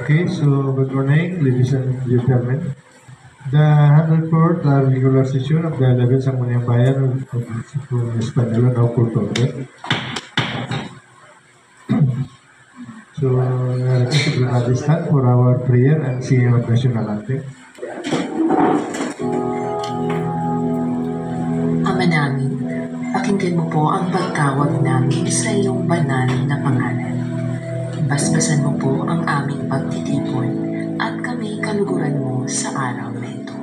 Okay, so good morning, ladies and gentlemen. The 104th regular session of the 11th Sangguniang Bayan of Espanyol now called to order. So, request everybody stand for our prayer and singing of national anthem. Ama namin, pakinggan mo po ang pagtawag namin sa iyong banal na pangalan. Basbasan mo po ang aming pagtitipon at kami kaluguran mo sa araw na ito.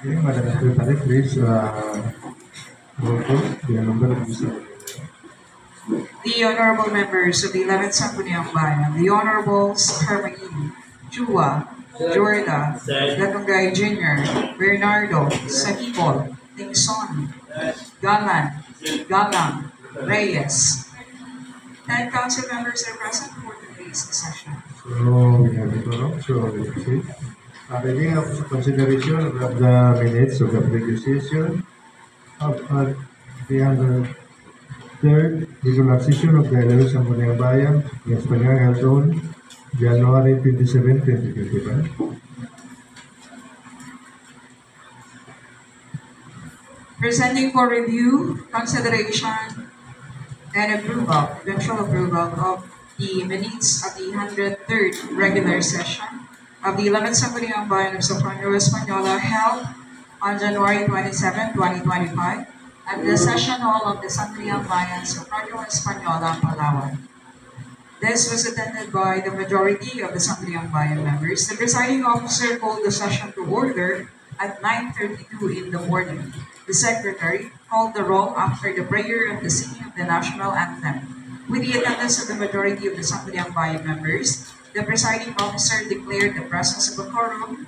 Okay, Madam Secretary, please roll call the number of this. The Honorable Members of the 11th Sangguniang Bayan, the Honorables Hermagini, Chua, Jorda, Gatungay Jr., Bernardo, Sakipol, Tingson, Galan, Galang, Reyes. 10 council members are present for today's session. So, we have it all. So, let's see. Reading of consideration of the minutes of the previous session of the 103rd regular session of the 11th Sangguniang Bayan of Espanyol held on January 27, 2025. Presenting for review, consideration, and approval, eventual approval of the minutes of the 103rd regular session of the 11th Sangguniang Bayan of Sopronio Española held on January 27, 2025 at the session hall of the Sangguniang Bayan Sopronio Española, Palawan. This was attended by the majority of the Sangguniang Bayan members. The presiding officer called the session to order at 9:32 in the morning. The secretary called the roll after the prayer and the singing of the national anthem. With the attendance of the majority of the Sangguniang Bayan members, the presiding officer declared the presence of a quorum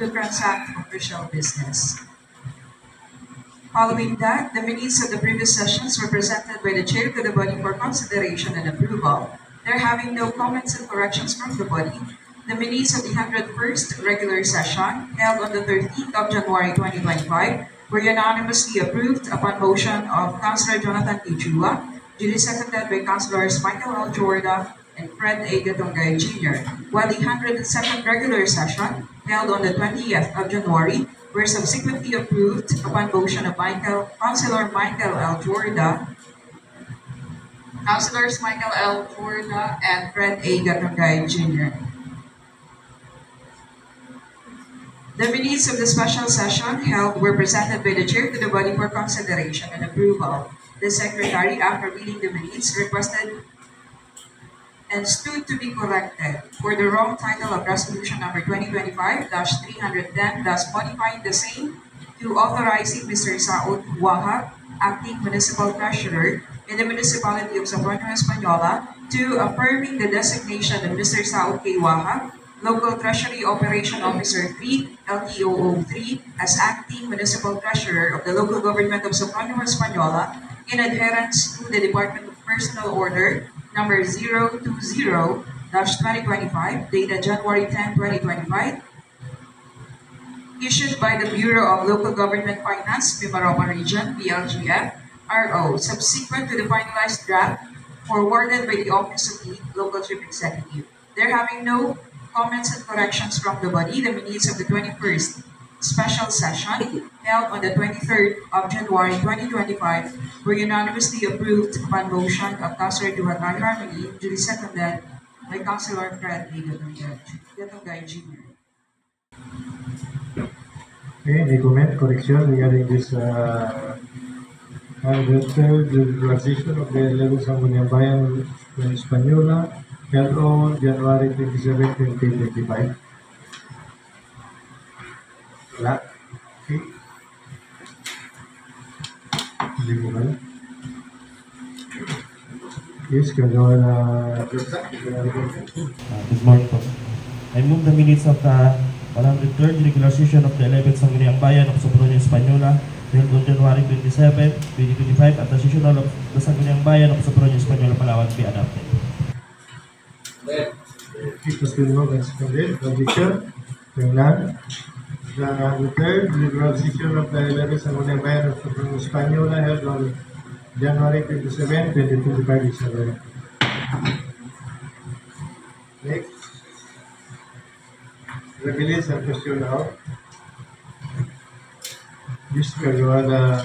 to transact official business. Following that, the minutes of the previous sessions were presented by the chair to the body for consideration and approval. There having no comments and corrections from the body, the minutes of the 101st regular session held on the 13th of January 2025 were unanimously approved upon motion of Councilor Jonathan T. Chua, duly seconded by Councilors Michael L. Jorda and Fred A. Gatungay Jr., while the 102nd regular session, held on the 20th of January, were subsequently approved upon motion of Councilor Michael L. Jorda, Councilors Michael L. Jorda and Fred A. Gatungay Jr. The minutes of the special session held were presented by the chair to the body for consideration and approval. The secretary, after reading the minutes, requested and stood to be corrected for the wrong title of Resolution Number 2025-310, thus modifying the same to authorizing Mr. Saud Wahab, Acting Municipal Treasurer in the Municipality of Sopronio Española, to affirming the designation of Mr. Saud K. Wahab, Local Treasury Operation Officer 3, LTOO 3, as Acting Municipal Treasurer of the Local Government of Sopronio Española in adherence to the Department of Personal Order number 020-2025, dated January 10, 2025, issued by the Bureau of Local Government Finance, Mimaropa Region, BLGF, RO, subsequent to the finalized draft forwarded by the Office of the Local Chief Executive. There having no comments and corrections from the body, the minutes of the 21st special session held on the 23rd of January 2025 were unanimously approved upon motion of Councilor Duhatay Harmony, duly seconded by Councilor Fred A. Gatungay Jr. Okay, any comment, correction regarding this the third regulation of the 11th Sangguniang Bayan of Española held on January 27, 2025? Wala. Okay. Hindi mo ba? Yes, gagawa na Good morning po. I move the minutes of the 103rd regular session of the 11th Sangguniang Bayan of Sobrano Española held on January 27, 2025 at the session of the Sangguniang Bayan of Sobrano Española, Palawan be adopted. Kitos din mo, guys, kami, condition, tingnan. The third liberal session of the 11th Sangguniang Bayan of Sobrano Española held on January 27, 2025 is over. Next. Release and question now. This gagawa na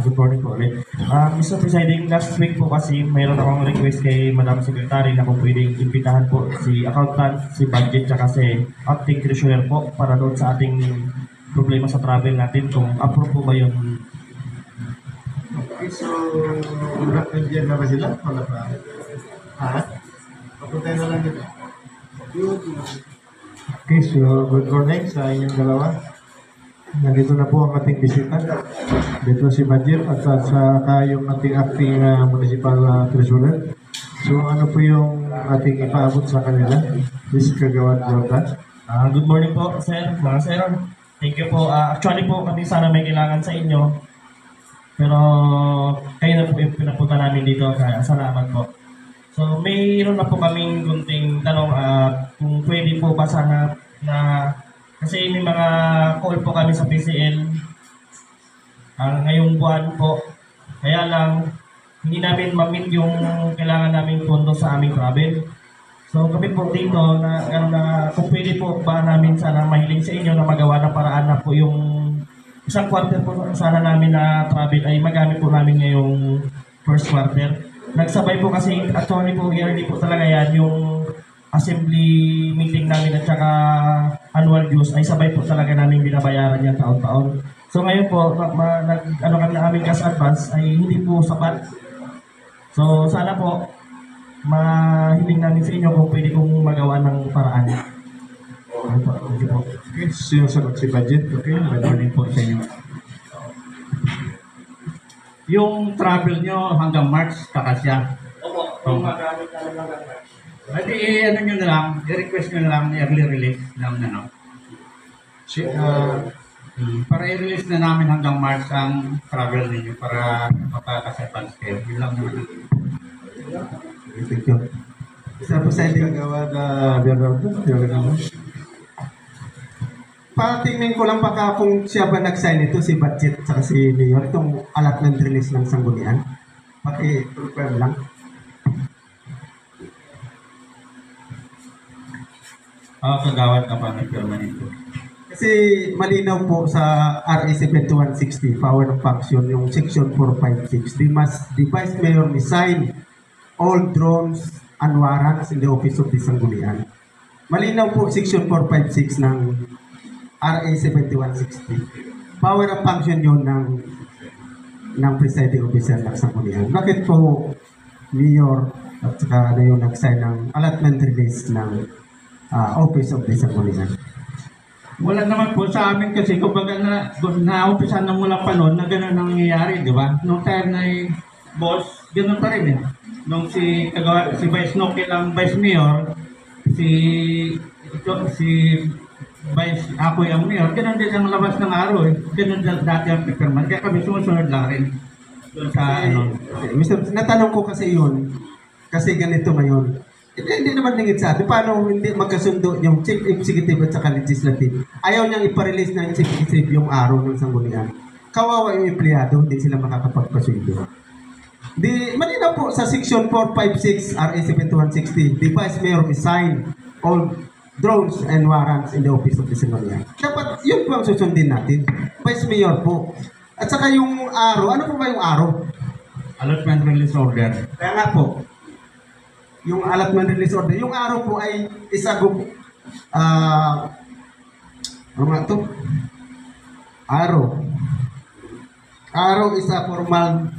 Good morning po ulit. Mr. Presiding, last week po kasi mayroon akong request kay Madam Secretary na kung pwedeng imbitahan po si accountant, si budget, tsaka si acting treasurer po para doon sa ating problema sa travel natin kung approve po ba yung okay, so nandiyan na ba sila? Wala pa? Ha? Papuntay na lang dito. Okay, so good morning sa inyong dalawa. Nandito na po ang ating bisita. Dito si Budget at saka yung ating acting municipal treasurer. So ano po yung ating ipaabot sa kanila? Please, Kagawad Jordan. Good morning po, sir. Mga sir, thank you po. Actually po, kami sana may kailangan sa inyo. Pero kayo na po yung pinapunta namin dito. Kaya salamat po. So, mayroon na po kaming kunting tanong kung pwede po ba sana na kasi may mga call po kami sa PCL ngayong buwan po. Kaya lang, hindi namin ma-meet yung kailangan naming pondo sa aming travel. So, kami po dito na kung pwede po ba namin sana mahiling sa inyo na magawa ng paraan na po yung isang quarter po sana namin na travel ay magamit po namin ngayong first quarter. Nagsabay po kasi actually po yearly po talaga yan yung assembly meeting namin at saka annual dues ay sabay po talaga namin binabayaran yan taon-taon. So ngayon po, ano kami na aming cash advance ay hindi po sapat. So sana po mahiling namin sa inyo kung pwede kong magawa ng paraan. Thank you po. Okay, so yung sagot si Budget. Okay, good morning po sa inyo. Yung travel nyo hanggang March, kakasya. Opo, yung magamit namin hanggang March. Pwede ano nyo na lang, i-request nyo na lang early release ng ano. Para i-release na namin hanggang March ang travel ninyo para makakasapans kayo. Yun lang naman. Thank you. Isa po sa hindi gagawa na Bernardo. Patingin ko lang baka kung siya ba nag-sign ito, si Budget at si Mayor, itong allotment release ng sanggunian. Paki-confirm lang. Kagawad ka pa ng permanent. Kasi malinaw po sa RA 7160, Power of Function, yung Section 456, the Vice Mayor may sign all drones and warrants in the Office of the Sanggunian. Malinaw po Section 456 ng RA 7160. Power of function yun ng presiding officer ng Sanggunian. Bakit po Mayor at saka ano yung nag-sign ng allotment release ng Office of the Sanggunian? Wala naman po sa amin kasi kumbaga na-umpisan na mula pa noon na gano'n ang nangyayari, di ba? Nung time na boss, gano'n pa rin eh. Nung si Vice Noki lang Vice Mayor, si Vice ako yung Mayor, gano'n din ang labas ng araw eh. Gano'n dati ang pipirman. Kaya kami sumusunod lang rin. Doon sa ano. Mr. Natanong ko kasi yun, kasi ganito ngayon. Hindi naman lingid sa atin. Paano hindi magkasundo yung Chief Executive at saka Legislative? Ayaw niyang iparelease ng Chief Executive yung araw ng Sanggunian. Kawawa yung empleyado, hindi sila makakapagpasundo. Malinaw po sa Section 456 RA 7160, the Vice Mayor may sign all drones and warrants in the Office of the Sanggunian. Dapat yun po ang susundin natin. Vice Mayor po. At saka yung araw, ano po ba yung araw? Allotment release order. Kaya nga po, yung allotment release order, yung araw po ay isagop, ano nga ito? Araw is a formal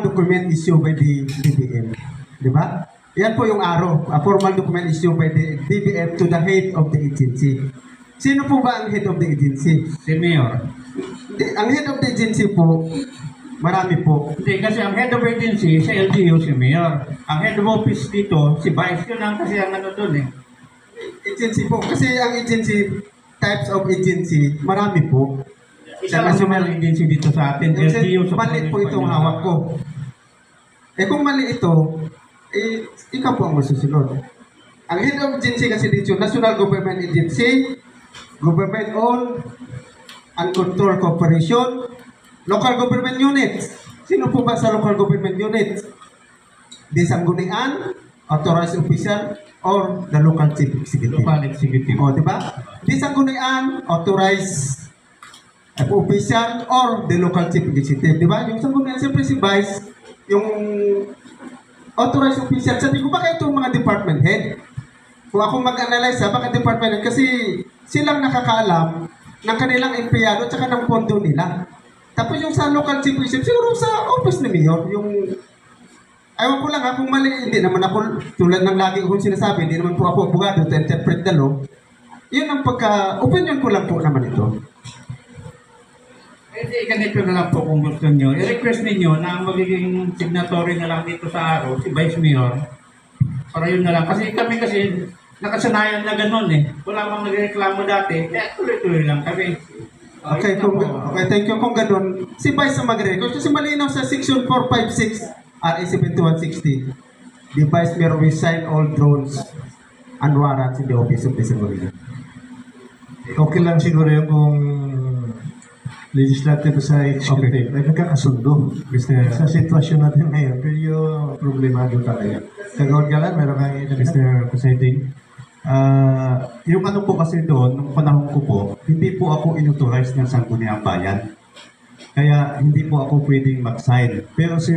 document issued by the DBM. Di ba? Yan po yung araw, a formal document issued by the DBM to the head of the agency. Sino po ba ang head of the agency? Si Mayor. Ang head of the agency po, marami po. Hindi, kasi ang head of agency sa LGU si Mayor. Ang head of office dito, si Vice. Yun lang kasi ang ano doon eh. Agency po. Kasi ang agency, types of agency, marami po. Isa national agency dito sa atin. LGU sa Mali po itong hawak ko. Eh kung mali ito, ikaw po ang masusunod. Ang head of agency kasi dito, National Government Agency, Government-owned and Control Corporation, Local Government Units. Sino po ba sa Local Government Units? Disanggunian, Authorized Official, or the Local Chief Executive. Local executive. O, di ba? Disanggunian, Authorized Official, or the Local Chief Executive. Di ba? Yung sanggunian, siyempre si Vice, yung Authorized Official. Sabi ko, baka itong mga department head? Kung ako mag-analyze, baka department head, kasi silang nakakaalam ng kanilang empleyado at saka ng pondo nila. Tapos yung sa local chief executive, siguro sa office ni Mayor, yung ayaw ko lang ha, kung mali, hindi naman ako, tulad ng lagi kong sinasabi, hindi naman po ako abogado to interpret the law. Yun ang opinion ko lang po naman ito. Hindi, ganito na lang po kung gusto nyo. I-request ninyo na ang magiging signatory na lang dito sa araw, si Vice Mayor. Para yun na lang. Kasi kami kasi, nakasanayan na ganun eh. Wala mang nagreklamo dati, kaya tuloy-tuloy lang kami. Okay, thank you. Kung ganun, si Vice ang mag-record. Kasi malinaw sa Section 456 RA 7160, the Vice Mayor will sign all drones and warrants in the office of the Assembly. Okay lang siguro yung kung legislative sa executive ay nagkakasundo sa sitwasyon natin ngayon. Pero problemado talaga. Kagawad ka lang, meron kayo Mr. Presiding. Yung ano po kasi doon, nung panahon ko po, hindi po ako inauthorize ng Sangguniang Bayan. Kaya hindi po ako pwedeng mag-sign. Pero si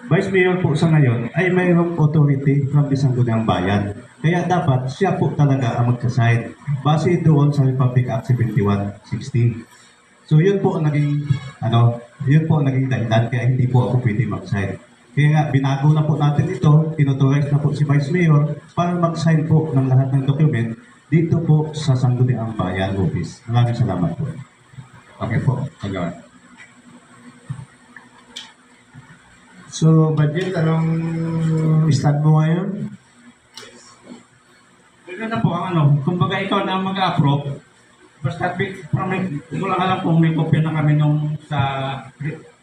Vice Mayor po sa ngayon ay mayroong authority from the Sangguniang Bayan. Kaya dapat siya po talaga ang magsasign. Base doon sa Republic Act 7160. So yun po ang naging, dahilan kaya hindi po ako pwedeng mag-sign. Kaya nga, binago na po natin ito, inauthorize na po si Vice Mayor para mag-sign po ng lahat ng document dito po sa Sangguniang Bayan Office. Maraming salamat po. Okay po, kagawad. So, budget, anong stand mo ngayon? Ganun na po ang ano, kumbaga ikaw na ang mag-approve, basta hindi ko lang alam kung may kopya na kami nung sa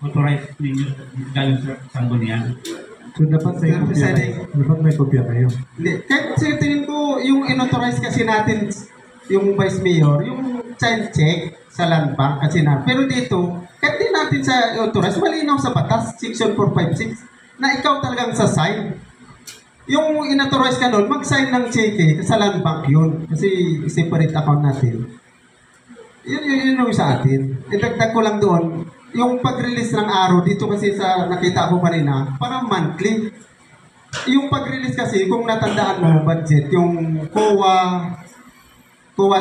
authorized ninyo galing sa Sangguniang. So, dapat may kopya kayo. Hindi. Kahit kasi tingin ko, yung inauthorize kasi natin, yung Vice Mayor, yung child check sa land bank kasi na. Pero dito, kahit din natin sa authorize, malinaw sa batas, Section 456, na ikaw talagang sa sign. Yung inauthorize ka nun, mag-sign ng cheque sa land bank yun. Kasi separate account natin. Yun yung sa atin. Idagdag ko lang doon, yung pag-release ng araw dito kasi sa nakita ko kanina, parang monthly. Yung pag-release kasi, kung natandaan mo budget, yung COA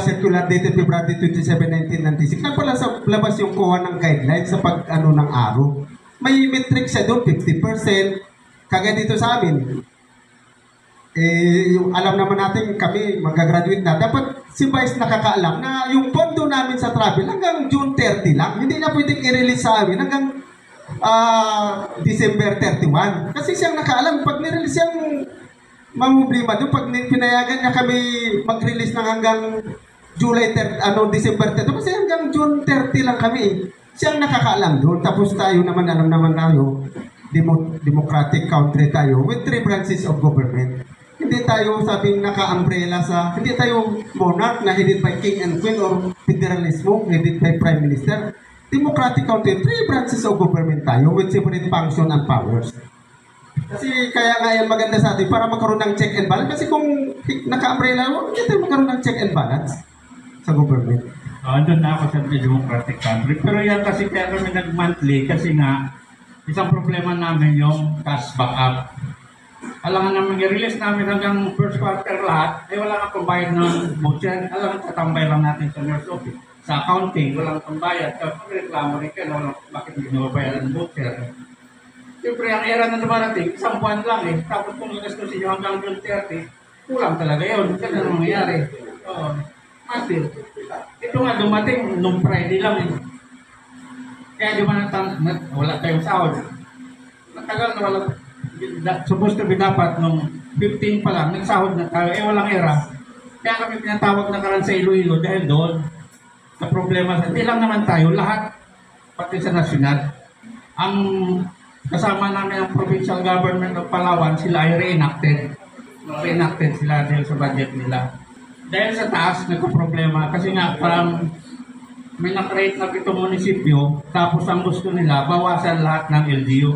Circular dated February 27, 1996, nagpala sa labas yung COA ng guidelines sa pag-ano ng araw. May metric siya doon, 50%. Kagaya dito sa amin, yung alam naman natin kami mag-graduate na, dapat si Vice nakakaalam na yung pondo namin sa travel hanggang June 30 lang. Hindi na pwedeng i-release sa amin hanggang December 31. Kasi siyang nakaalam, pag nirelease siyang mamumblima doon, pag pinayagan niya kami mag-release ng hanggang December 30, kasi hanggang June 30 lang kami. Siyang nakakaalam doon. Tapos tayo naman, alam naman tayo, democratic country tayo with 3 branches of government. Hindi tayo sabing naka-umbrella hindi tayo monarch na headed by king and queen or federalismo headed by prime minister. Democratic country, 3 branches of government tayo with separate function and powers. Kasi kaya nga yan maganda sa atin para magkaroon ng check and balance. Kasi kung naka-umbrella, hindi tayo magkaroon ng check and balance sa government. Doon na ako sa democratic country. Pero yan kasi kaya kami nag-monthly kasi nga isang problema namin yung cash backup. Alangan naman i-release namin hanggang first quarter lahat, ay wala kang pambayad ng voucher. Alangan tatambay lang natin sa nurse office. Sa accounting, walang pambayad. Kapag reklamo rin ka, bakit hindi nababayaran ng voucher? Siyempre, ang era na dumarating, isang buwan lang eh. Tapos kung nagastusin nyo hanggang June 30, kulang talaga yun. Ganun ang nangyayari. Oo. Masil. Ito nga, dumating nung Friday lang eh. Kaya di ba wala tayong sahod. Matagal na wala. Supposed to be dapat nung 15 pa lang, nagsahod na tayo, walang era. Kaya kami pinatawag na karan sa Iloilo dahil doon sa problema. Hindi lang naman tayo, lahat, pati sa nasyonal. Ang kasama namin ang provincial government ng Palawan, sila ay reenacted. Reenacted sila dahil sa budget nila. Dahil sa taas, nagka-problema. Kasi nga, parang may nakrate na 7 munisipyo, tapos ang gusto nila, bawasan lahat ng LGU.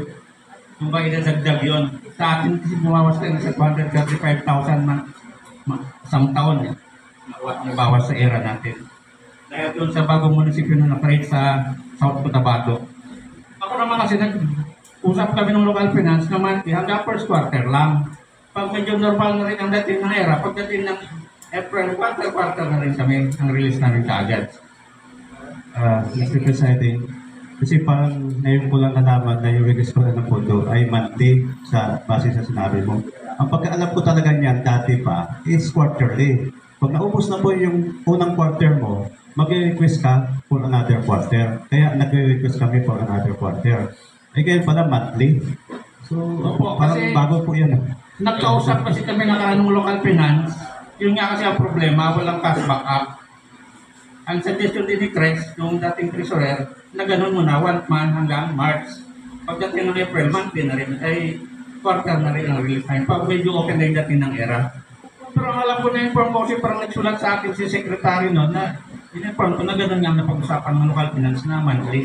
Kung ba idadagdag yun. Sa atin kasi bumawas tayo sa 235,000 isang taon. Nabawas sa era natin. Dahil doon sa bagong munisipyo na nakrate sa South Cotabato. Ako naman kasi nag-usap kami ng local finance naman hanggang first quarter lang. Pag medyo normal na rin ang dating ng era, pagdating ng April, quarter na rin kami ang release namin kaagad. Mr. Presiding, kasi parang ngayon ko lang nalaman na yung request ko ng pondo ay monthly sa base sa sinabi mo. Ang pagkaalam ko talaga niyan dati pa is quarterly. Pag naubos na po yung unang quarter mo, mag-request ka for another quarter. Kaya nag-request kami for another quarter. Eh ngayon pala monthly. So, Opo, parang kasi bago po yan. nagkausap kasi kami ng local finance, yun nga kasi ang problema, walang cash backup. Ang suggestion din ni Chris, yung dating treasurer, na ganun muna, 1 month hanggang March. Pagdating ng April, monthly na rin, ay quarter na rin ang release time. Pag medyo open na yung dating ng era. Pero ang alam ko na inform ko kasi parang nagsulat sa akin si secretary no, na in-inform ko na ganun nga napag-usapan ng local finance na monthly.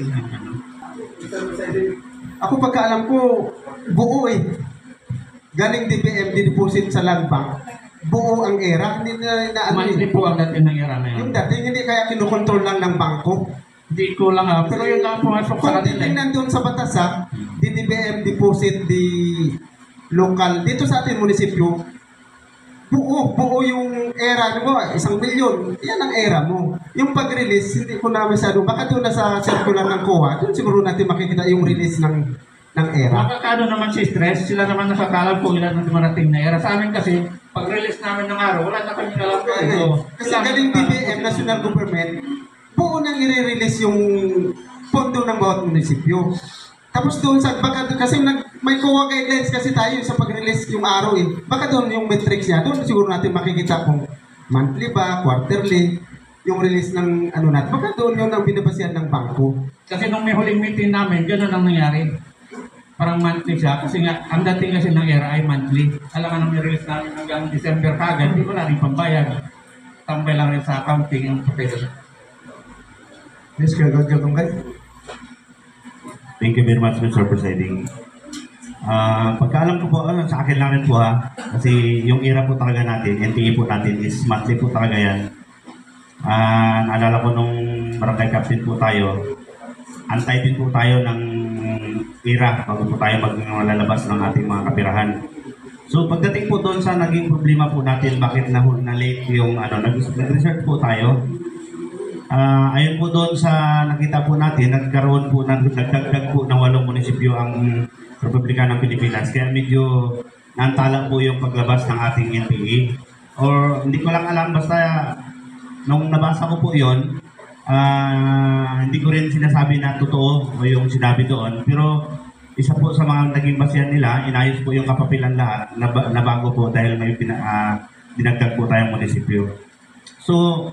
Ako pagkaalam ko, buo eh. Galing DBM, deposit sa land bank. Buo ang era. Hindi na Monthly po ang dating ng era na yun. yung dating, hindi kaya kinukontrol lang ng bangko. Hindi ko lang pero yun lang pumasok sa Kung kanila. titingnan doon sa batas ha, DBM deposit di local, dito sa ating munisipyo, buo yung era mo, 1 milyon, yan ang era mo. Yung pag-release, hindi ko na masyado, baka doon na sa circular ng COA, doon siguro natin makikita yung release ng era. Nakakano naman si stress, sila naman nakakalam kung ilan ang dumarating na era. Sa amin kasi, pag-release namin ng araw, wala na kami alam ko. Kasi galing DBM, National Government, buo nang i-release yung pondo ng bawat munisipyo. Tapos doon sa, baka kasi may COA guidelines kasi tayo sa pag-release yung araw eh. Baka doon yung metrics niya, doon siguro natin makikita kung monthly ba, quarterly, yung release ng ano natin. Baka doon yun ang binabasihan ng bangko. Kasi nung may huling meeting namin, gano'n ang nangyari. Parang monthly siya, kasi nga, ang dating kasi ng era ay monthly. Alam nga may release namin hanggang December kagad, hindi wala rin pambayad. Tambay lang rin sa accounting yung papel. Ms. Kagagagungay. Thank you very much, Mr. Presiding. Pagkaalam ko po, sa akin lang rin po ha, kasi yung era po talaga natin, NTE po natin is monthly po talaga yan. Naalala ko nung barangay captain po tayo, antay din po tayo ng era bago po tayo maglalabas ng ating mga kapirahan. So pagdating po doon sa naging problema po natin, bakit na-late yung nag-research po tayo. Ayun po doon sa nakita po natin, nagkaroon po, nagdagdag po ng 8 munisipyo ang Republika ng Pilipinas. Kaya medyo naantala po yung paglabas ng ating NPA. Or hindi ko lang alam, basta nung nabasa ko po yun, hindi ko rin sinasabi na totoo o yung sinabi doon. Pero isa po sa mga naging basihan nila, inayos po yung kapapilan lahat na bago po dahil may dinagdag po tayong munisipyo. So,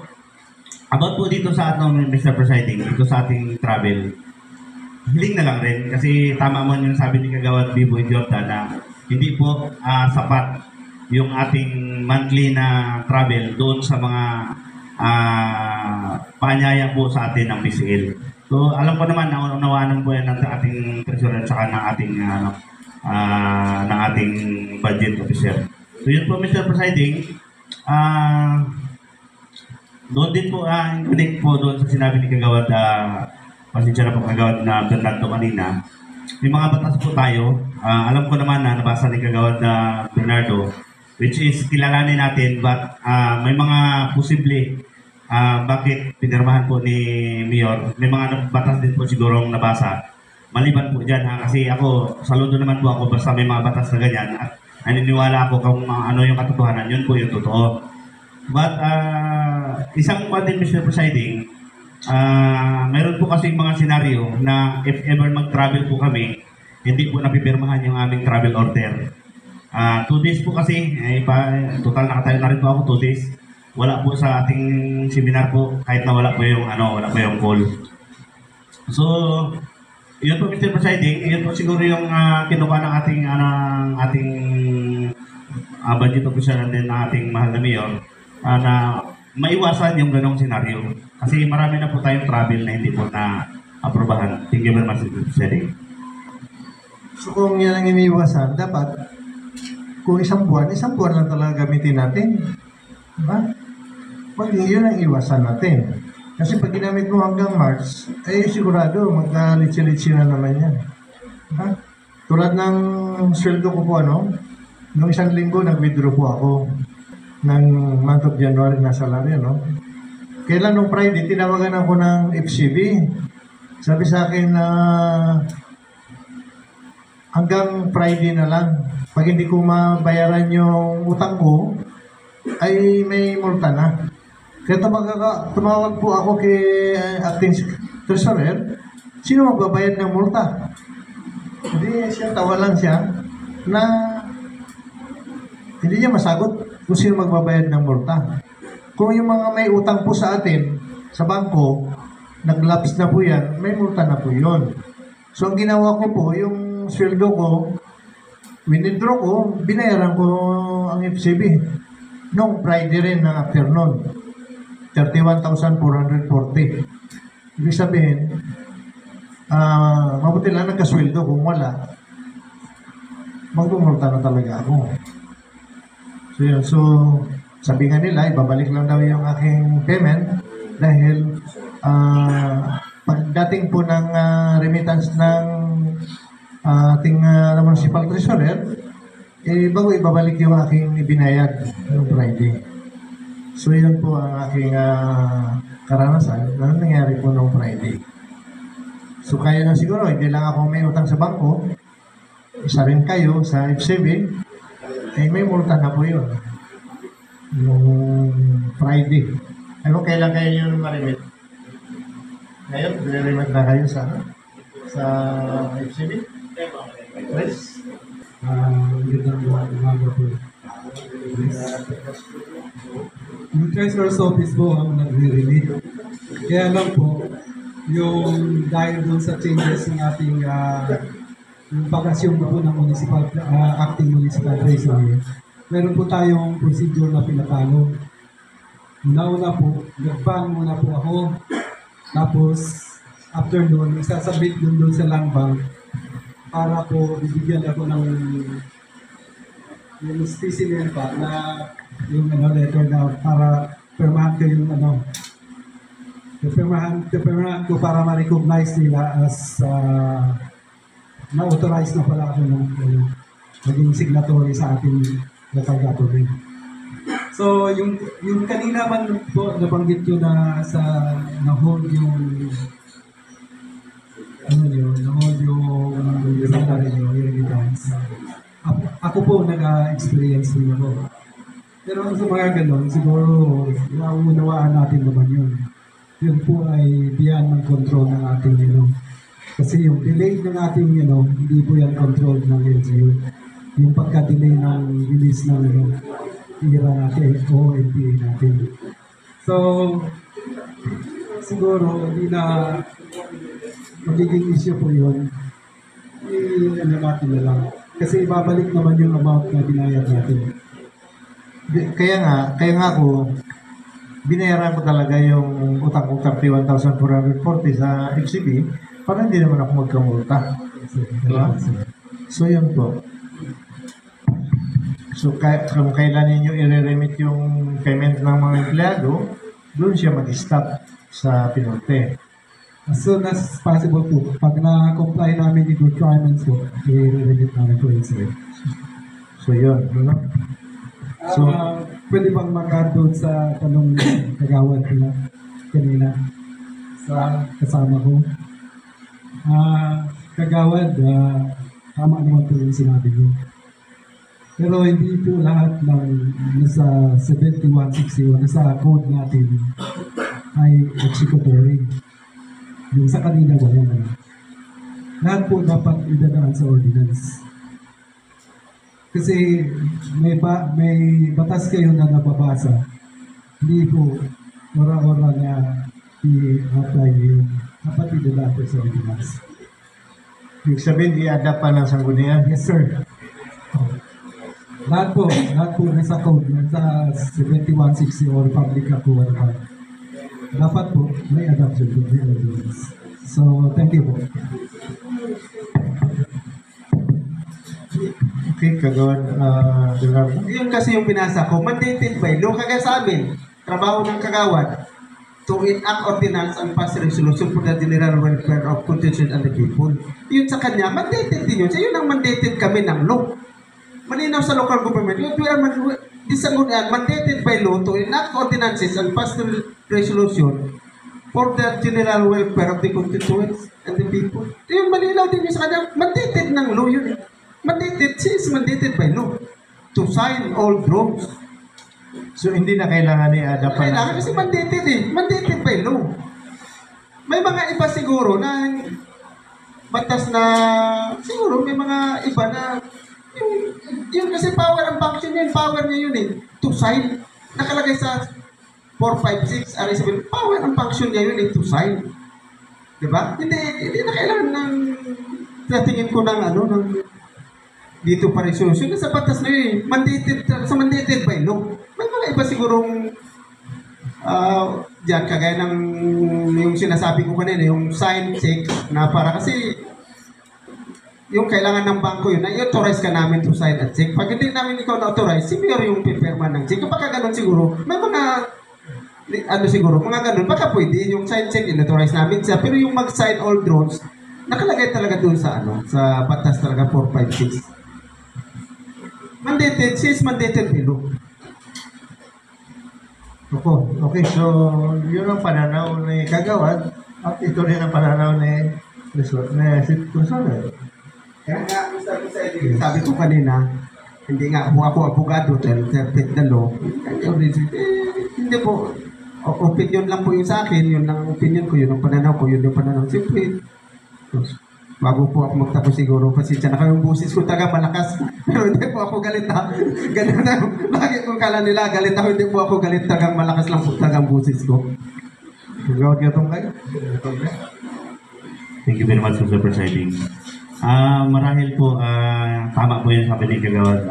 about po dito sa atong Mr. Presiding, dito sa ating travel, hiling na lang rin kasi tama mo yung sabi ni Kagawad Biboy Jordan na hindi po sapat yung ating monthly na travel doon sa mga paanyaya po sa atin ng PCL. So alam ko naman na unawanan po yan ng ating treasurer at saka ng ating budget officer. So yun po Mr. Presiding, doon din po, connect po doon sa sinabi ni Kagawad, pasensya na po Kagawad na Bernardo kanina. May mga batas po tayo. Alam ko naman na nabasa ni Kagawad na Bernardo, which is kilalanin natin, but may mga posible bakit pinirmahan po ni Mayor. May mga batas din po siguro nabasa. Maliban po dyan kasi ako, saludo naman po ako basta may mga batas na ganyan at naniniwala ako kung ano yung katotohanan, yun po yung totoo. But isang point din, Mr. Presiding, meron po kasing mga senaryo na if ever mag-travel po kami, hindi po napipirmahan yung aming travel order. 2 days po kasi, total nakatayo na rin po ako 2 days. Wala po sa ating seminar po, kahit na wala po yung call. So, yun po, Mr. Presiding, yun po siguro yung kinuha ng ating budget official and then ng ating mahal na mayor na maiwasan yung ganong senaryo. Kasi marami na po tayong travel na hindi po na aprobahan. Thank you very much, Mr. Presiding. So kung yan ang iniiwasan, dapat kung isang buwan lang talaga gamitin natin. Diba? Pag yun ang iwasan natin. Kasi pag ginamit mo hanggang March, ay sigurado magka-litsi-litsi na naman yan. Diba? Tulad ng sweldo ko po, noong isang linggo, nag-withdraw po ako ng month of January na salary, Kailan nung Friday, tinawagan ako ng FCB. Sabi sa akin na hanggang Friday na lang. Pag hindi ko mabayaran yung utang ko, ay may multa na. Kaya tumawag po ako kay acting treasurer, sino magbabayad ng multa? Hindi siya, tawa lang siya, na hindi niya masagot kung sino magbabayad ng multa. Kung yung mga may utang po sa atin, sa bangko, nag-lapse na po yan, may multa na po yun. So ang ginawa ko po, yung sweldo ko, withdraw ko, binayaran ko ang FCB. Noong Friday rin ng afternoon, 31,440. Ibig sabihin, mabuti lang nagkasweldo. Kung wala, magmumulta na talaga ako. So yun, sabi nga nila, ibabalik lang daw yung aking payment dahil pagdating po ng remittance ng ating municipal treasurer, bago ibabalik yung aking ibinayad noong Friday. So yun po ang aking karanasan na nangyari po noong Friday. So kaya na siguro, hindi lang ako may utang sa bangko, isa rin kayo sa FCB, may multa na po yun. Noong Friday. Ano kailan kayo yung ma-remit? Ngayon, re-remit na kayo sa FCB? Yes. Yung Treasurer's Office po ang nagre-relate. Kaya lang po, yung dahil doon sa changes ng ating yung pag-assume po ng acting municipal treasurer, meron po tayong procedure na pinatalo. Una po, nag-ban muna po ako. Tapos, after doon, isasabit doon sa land bank para po bibigyan ako ng yung specimen pa na yung letter na para permahan ko yung permahan ko para ma-recognize nila as na-authorize na pala ako ng maging signatory sa ating local government. So, yung kanina man po nabanggit ko na na-hold yung na-hold yung salary nyo, yung remittance. Ako po nag-experience din ako. Pero sa mga ganon, siguro nauunawaan natin naman yun. Yun po ay beyond ng control ng ating Kasi yung delay ng ating hindi po yan control ng LGU. Yung pagka-delay ng release ng tira natin o NPA natin. So, siguro hindi na magiging issue po yun. Natin na lang. Kasi ibabalik naman yung amount na binayad natin. Kaya nga ako, binayaran ko talaga yung utang ko 31,440 sa FCB para hindi naman ako magkamulta. Diba? So yun po. So kung kailan ninyo i-remit yung payment ng mga empleyado, doon siya mag-stop sa penalty. As soon as possible po, pag na-comply namin yung requirements po, i-remit namin po yun sir. So yun, So, pwede bang mag-add doon sa tanong kagawad nila kanina sa kasama ko? Kagawad, tama naman po yung sinabi ko. Pero hindi po lahat ng nasa 7161, nasa code natin ay executory. Yung sa kanila wala na. Lahat po dapat idadaan sa ordinance. Kasi may batas kayo na nababasa. Hindi po ora-ora na i-apply yun. Dapat idadaan po sa ordinance. Ibig sabihin, i-adapt pa ng sanggunian. Yes, sir. Lahat po nasa code, nasa 7160 or public act po. Dapat po may adoption po, may ordinance. So, thank you po. Okay, Kagawan, Gerardo. Yun kasi yung pinasa ko, mandated by law. Kagaya sa amin, trabaho ng kagawad to enact ordinance and pass resolution for the general welfare of constituent and the people. Yun sa kanya, mandated din yun. So yun ang mandated kami ng law. Malinaw sa local government, we are mandated by law to enact ordinances and pass resolution for the general welfare of the constituents and the people. Yung malinaw din yun sa kanya, mandated ng law yun. Mandated, she is mandated by law to sign all drawings. So, hindi na kailangan i-adapt pa Kailangan kasi mandated eh. Mandated by law. May mga iba siguro na batas na, siguro may mga iba na yun kasi power and function yun, power niya yun eh, to sign. Nakalagay sa 456 RA7, power and function niya yun eh, to sign. Diba? Hindi na kailangan ng tingin ko ng ng dito pa resolution sa batas na yun, mandated by law. May mga iba sigurong diyan kagaya ng yung sinasabi ko kanina, yung sign check na para kasi yung kailangan ng bangko yun, na-authorize ka namin to sign at check. Pag hindi namin ikaw na-authorize, si Mayor yung pipirma ng check. Kapag ganun siguro, may mga siguro, mga ganun, baka pwede yung sign check, in-authorize namin siya. Pero yung mag-sign all drones, nakalagay talaga dun sa sa batas talaga 456. Mandated, she is mandated below. Okay, so yun ang pananaw ni Kagawad at ito rin ang pananaw ni Consuelo. Kaya nga, sabi ko kanina, hindi nga ako abogado to interpret the law. Hindi po, opinion lang po yung sa akin, yun ang opinion ko, yun ang pananaw ko, yun yung pananaw. Siyempre, bago po ako magtapos siguro, pasensya na kayo, yung busis ko taga malakas, pero hindi po ako galit na, ganun na, lagi kong kala nila, galit ako, hindi po ako galit, tagang malakas lang po tagang busis ko. Kagawad ka itong kayo? Thank you very much, Mr. Presiding. Marahil po, tama po yun sabi ni Kagawad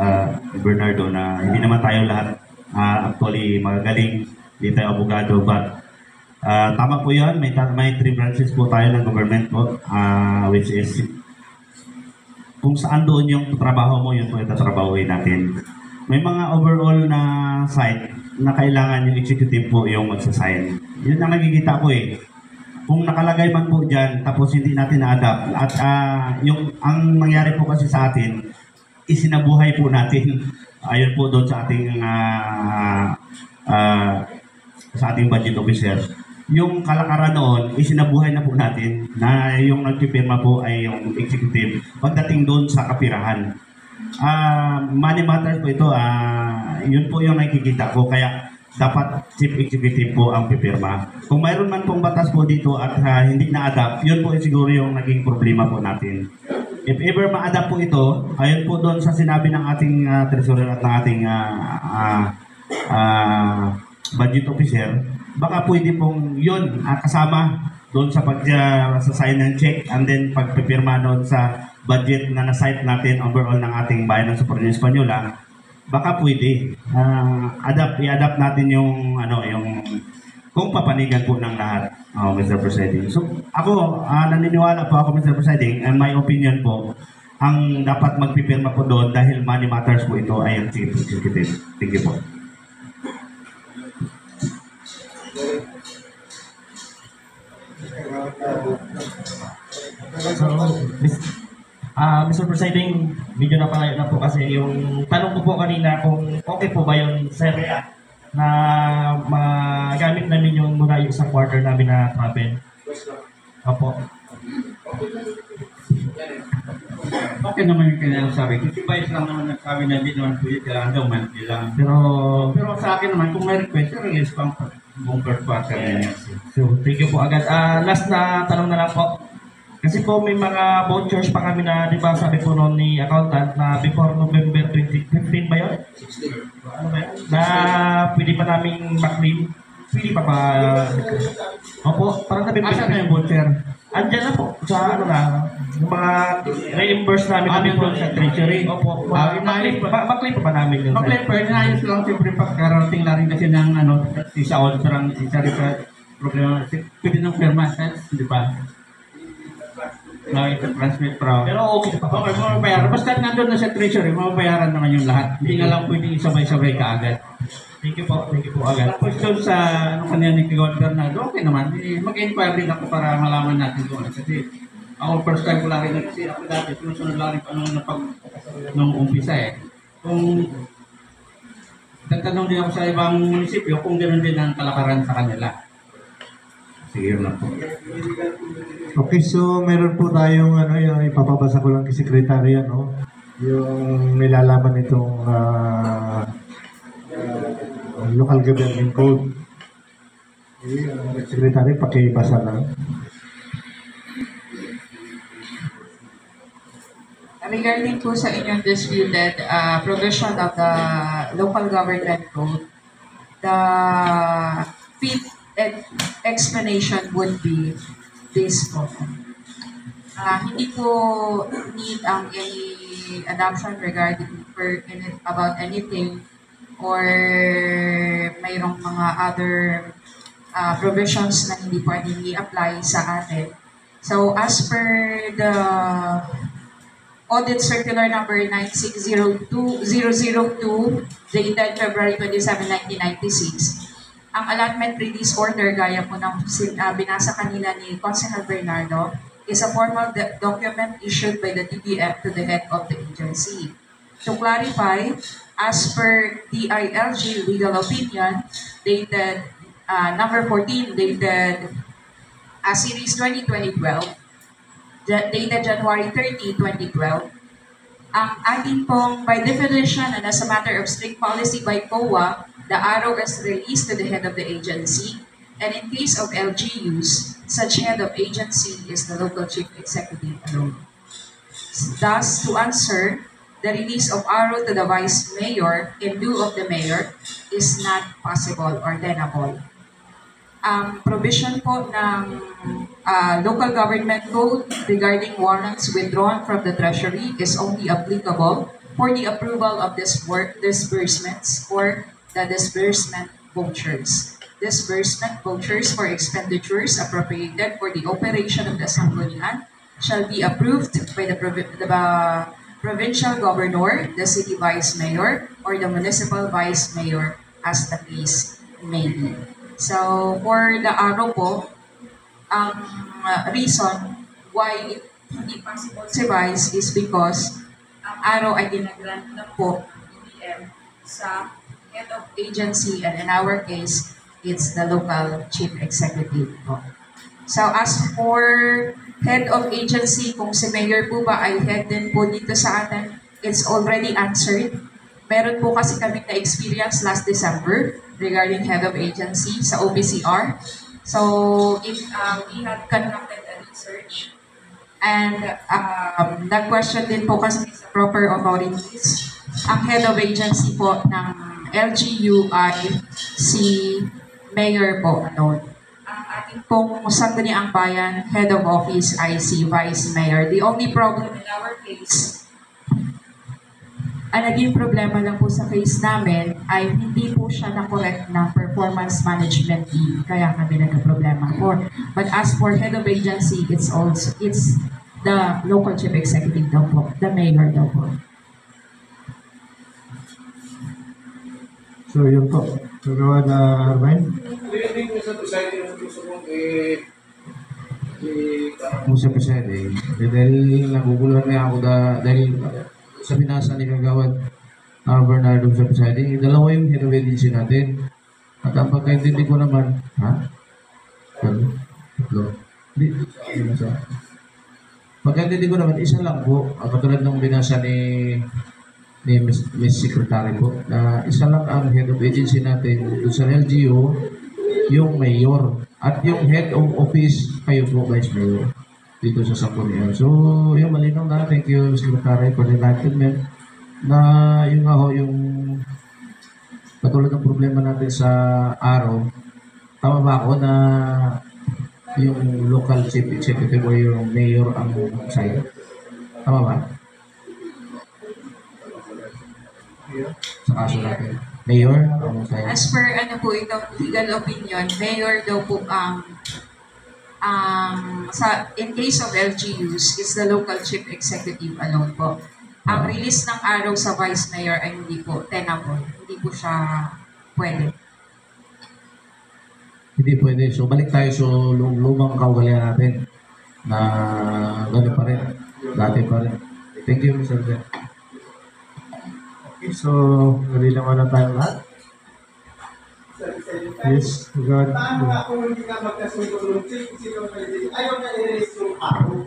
Bernardo na hindi naman tayo lahat actually magagaling, hindi tayo abogado, but tama po yun, may 3 branches po tayo ng government po, which is kung saan doon yung trabaho mo, yun po yung tatrabahuin natin. May mga overall na site na kailangan yung executive po yung magsasign. Yun ang nakikita ko eh. Kung nakalagay man po dyan, tapos hindi natin na-adapt, at ang nangyari po kasi sa atin, isinabuhay po natin, ayon po doon sa ating budget officer. Yung kalakaran noon, isinabuhay na po natin na yung nagpipirma po ay yung executive pagdating doon sa kapirahan. Money matters po ito, yun po yung nakikita ko, kaya dapat chief executive po ang pipirma. Kung mayroon man pong batas po dito at hindi na-adapt, yun po siguro yung naging problema po natin. If ever ma-adapt po ito, ayon po doon sa sinabi ng ating treasurer at ng ating budget officer, baka pwede pong yun kasama doon sa pag-sign ng check and then pagpipirma doon sa budget na na-cite natin overall ng ating bayan ng Super Española. Baka pwede i-adapt natin yung kung papanigan po ng lahat, Mr. Presiding. So ako naniniwala po ako, Mr. Presiding, and my opinion po, ang dapat magpipirma po doon dahil money matters po ito ay ang chief executive. Thank you po. Mr. Presiding, medyo napalayo na po kasi yung tanong ko po kanina kung okay po ba yung sir na magamit namin yung muna yung isang quarter namin na travel. Opo. okay naman yung kailangan sabi. Kasi Vice lang naman nagsabi na hindi naman pwede, kailangan daw monthly lang. Pero sa akin naman, kung may request, release pang buong first quarter niya. So, thank you po agad. Last na tanong na lang po. Kasi po may mga vouchers pa kami na, di ba, sabi po noon ni accountant na before November 2015 ba yun? Ano ba yun? Na pwede pa naming ma-claim. Pwede pa ba? Opo, parang nabi Asa na yung voucher? Andyan na po, sa ano na, yung mga reimburse namin na before sa treasury. Opo, ma-claim pa ba namin yun? Mag-claim pa, inayos lang siyempre pagkarating na rin kasi ng si Saul, parang isa rin sa problema. Pwede ng firma, di ba? Transmit pro. Pero okay pa. Okay, mababayaran. Basta nandun na sa treasury, mababayaran naman yung lahat. Hindi nga lang pwedeng isabay-sabay ka agad. Thank you po agad. Tapos doon sa kanya ni Kigawad Bernardo, okay naman. Mag-inquire din ako para malaman natin doon. Kasi ako first time ko lang rin kasi ako dati, sinusunod lang rin paano nung umpisa eh. Kung nagtanong din ako sa ibang munisipyo kung gano'n din ang kalakaran sa kanila. Sige na po. Okay, so meron po tayong yung ipapabasa ko lang kay Secretary, yung nilalaman nitong local government code. Secretary, pakibasa lang. Regarding po sa inyong disputed provision of the local government code, the fifth explanation would be this po. Hindi po need ang any adoption regarding about anything or mayroong mga other provisions na hindi pwedeng i-apply sa atin. So as per the Audit Circular Number 96002, dated February 27, 1996, ang allotment release order, gaya po ng binasa kanina ni Constable Bernardo, is a formal document issued by the DBF to the head of the agency. To clarify, as per DILG legal opinion, dated number 14, dated Series 2012, dated January 30, 2012, ang ating pong, by definition and as a matter of strict policy by COA, the arrow is released to the head of the agency, and in case of LGUs, such head of agency is the local chief executive alone. Thus, to answer, the release of arrow to the vice mayor in lieu of the mayor is not possible or tenable. Ang provision po ng local government code regarding warrants withdrawn from the treasury is only applicable for the approval of disbursements or the disbursement vouchers. Disbursement vouchers for expenditures appropriated for the operation of the Sanggunian shall be approved by the provincial governor, the city vice mayor, or the municipal vice mayor as the case may be. So, for the araw po, ang reason why hindi possible si vice is because ang araw ay ginagrant na po ng DBM sa head of agency, and in our case, it's the local chief executive po. So as for head of agency, kung si mayor po ba ay head din po dito sa atin, it's already answered. Meron po kasi kami na-experience last December regarding head of agency sa OPCR. So if we had conducted a research and nag-question din po kasi sa proper authorities, ang head of agency po ng LGU ay si Mayor po alone. Ang ating pong Sangguniang Bayan, head of office ay si Vice Mayor. The only problem in our case, ang naging problema lang po sa case namin ay hindi po siya na-correct ng performance management team. Kaya kami nagka-problema po. But as for head of agency, it's the local chief executive daw po, the mayor daw po. So, yun po. Kagawa na Arvine? Musa Presiding, dahil naguguluhan na ako dahil sa binasa ni Kagawad Bernardo sa Presiding, dalawa yung head of agency natin. At ang pagkaintindi ko naman, ha? Tatlo? Hindi. Pagkaintindi ko naman, isa lang po, katulad ng binasa ni Miss Secretary po, na isa lang ang head of agency natin doon sa LGU, yung mayor. At yung head of office, kayo po, vice mayor, dito sa Sangguniang. So, yung malinaw na, thank you, Secretary, for the enlightenment, na yung nga ho, yung katulad ng problema natin sa araw, tama ba ako na yung local chief executive o yung mayor ang sa'yo? Tama ba? Sa kaso natin. Mayor ang sa'yo? As per ano po itong legal opinion, mayor daw po in case of LGUs is the local chief executive alone po. Ang release ng araw sa vice mayor ay hindi po tenable. Hindi po siya pwede. Hindi pwede. So, balik tayo sa lumang kaugalian natin na gano'n pa rin. Dati pa rin. Thank you, Mr. Zen. Okay, so, nalinawan na tayo lahat. Yes, God. Paano nga kung hindi nga magkasundo ng sino ayaw na i-release yung araw?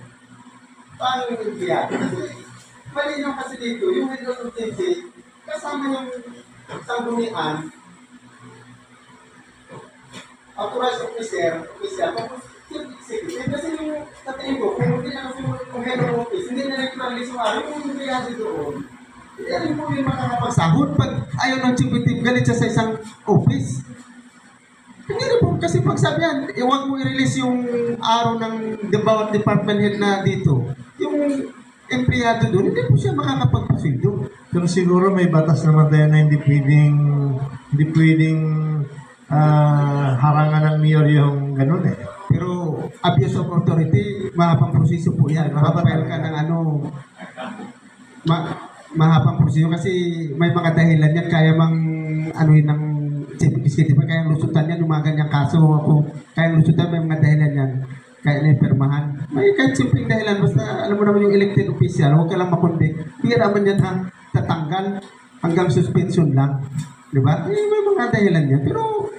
Paano yung biyak? Malinaw kasi dito, yung head of agency, kasama yung sanggunian, authorized officer, tapos chief executive. Kasi yung sa tingin ko, kung hindi na yung head of office, hindi na nag-release yung araw, yung biyak doon. Hindi rin po yung makakapagsahod pag ayaw ng chief executive, galit siya sa isang office. Hindi rin po, kasi pag sabihan, huwag mo i-release yung araw ng bawat department head na dito. Yung empleyado doon, hindi po siya makakapagpasildo. Pero siguro may batas naman tayo na hindi pwedeng harangan ng mayor yung ganun eh. Pero abuse of authority, mahabang proseso po yan. Makapapel ka ng mahabang proseso kasi may mga dahilan yan. Kaya mang anuhin ng chief executive, kaya lusutan yan, yung mga ganyang kaso. Kaya lusutan, may mga dahilan yan. Kaya na-permahan. May kahit simpleng dahilan, basta alam mo naman yung elected official, huwag ka lang makundi. Bira man yan tatanggal hanggang suspension lang. Di ba? May mga dahilan yan. Pero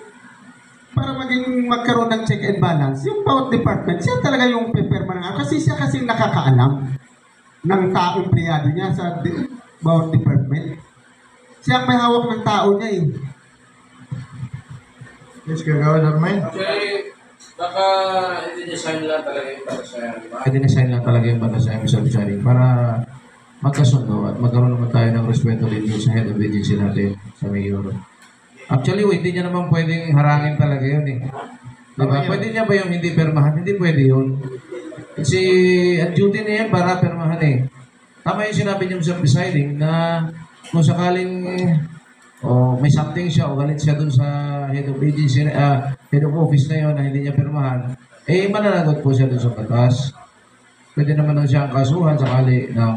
para magkaroon ng check and balance, yung bawat department, siya talaga yung peperma ng kasi siya kasing nakakaalam ng tao empleyado niya sa bawat department. Siya ang may hawak ng tao niya eh. Yes, kagawad ng mind. Actually, baka i-design lang talaga yung batasan, di ba? I-design lang talaga yung batasan, Mr. Bichari, para magkasundo at magkaroon naman tayo ng respeto din sa head of agency natin, sa mayor. Actually, hindi niya naman pwedeng harangin talaga yun eh. Diba? Pwede niya ba yung hindi permahan? Hindi pwede yun. Kasi ang duty niya yan para permahan eh. Tama yung sinabi niyo sa presiding na kung sakaling may something siya o galit siya dun sa head of agency, head of office na yun na hindi niya permahan, eh mananagot po siya dun sa batas. Pwede naman lang siya ang kasuhan sakali ng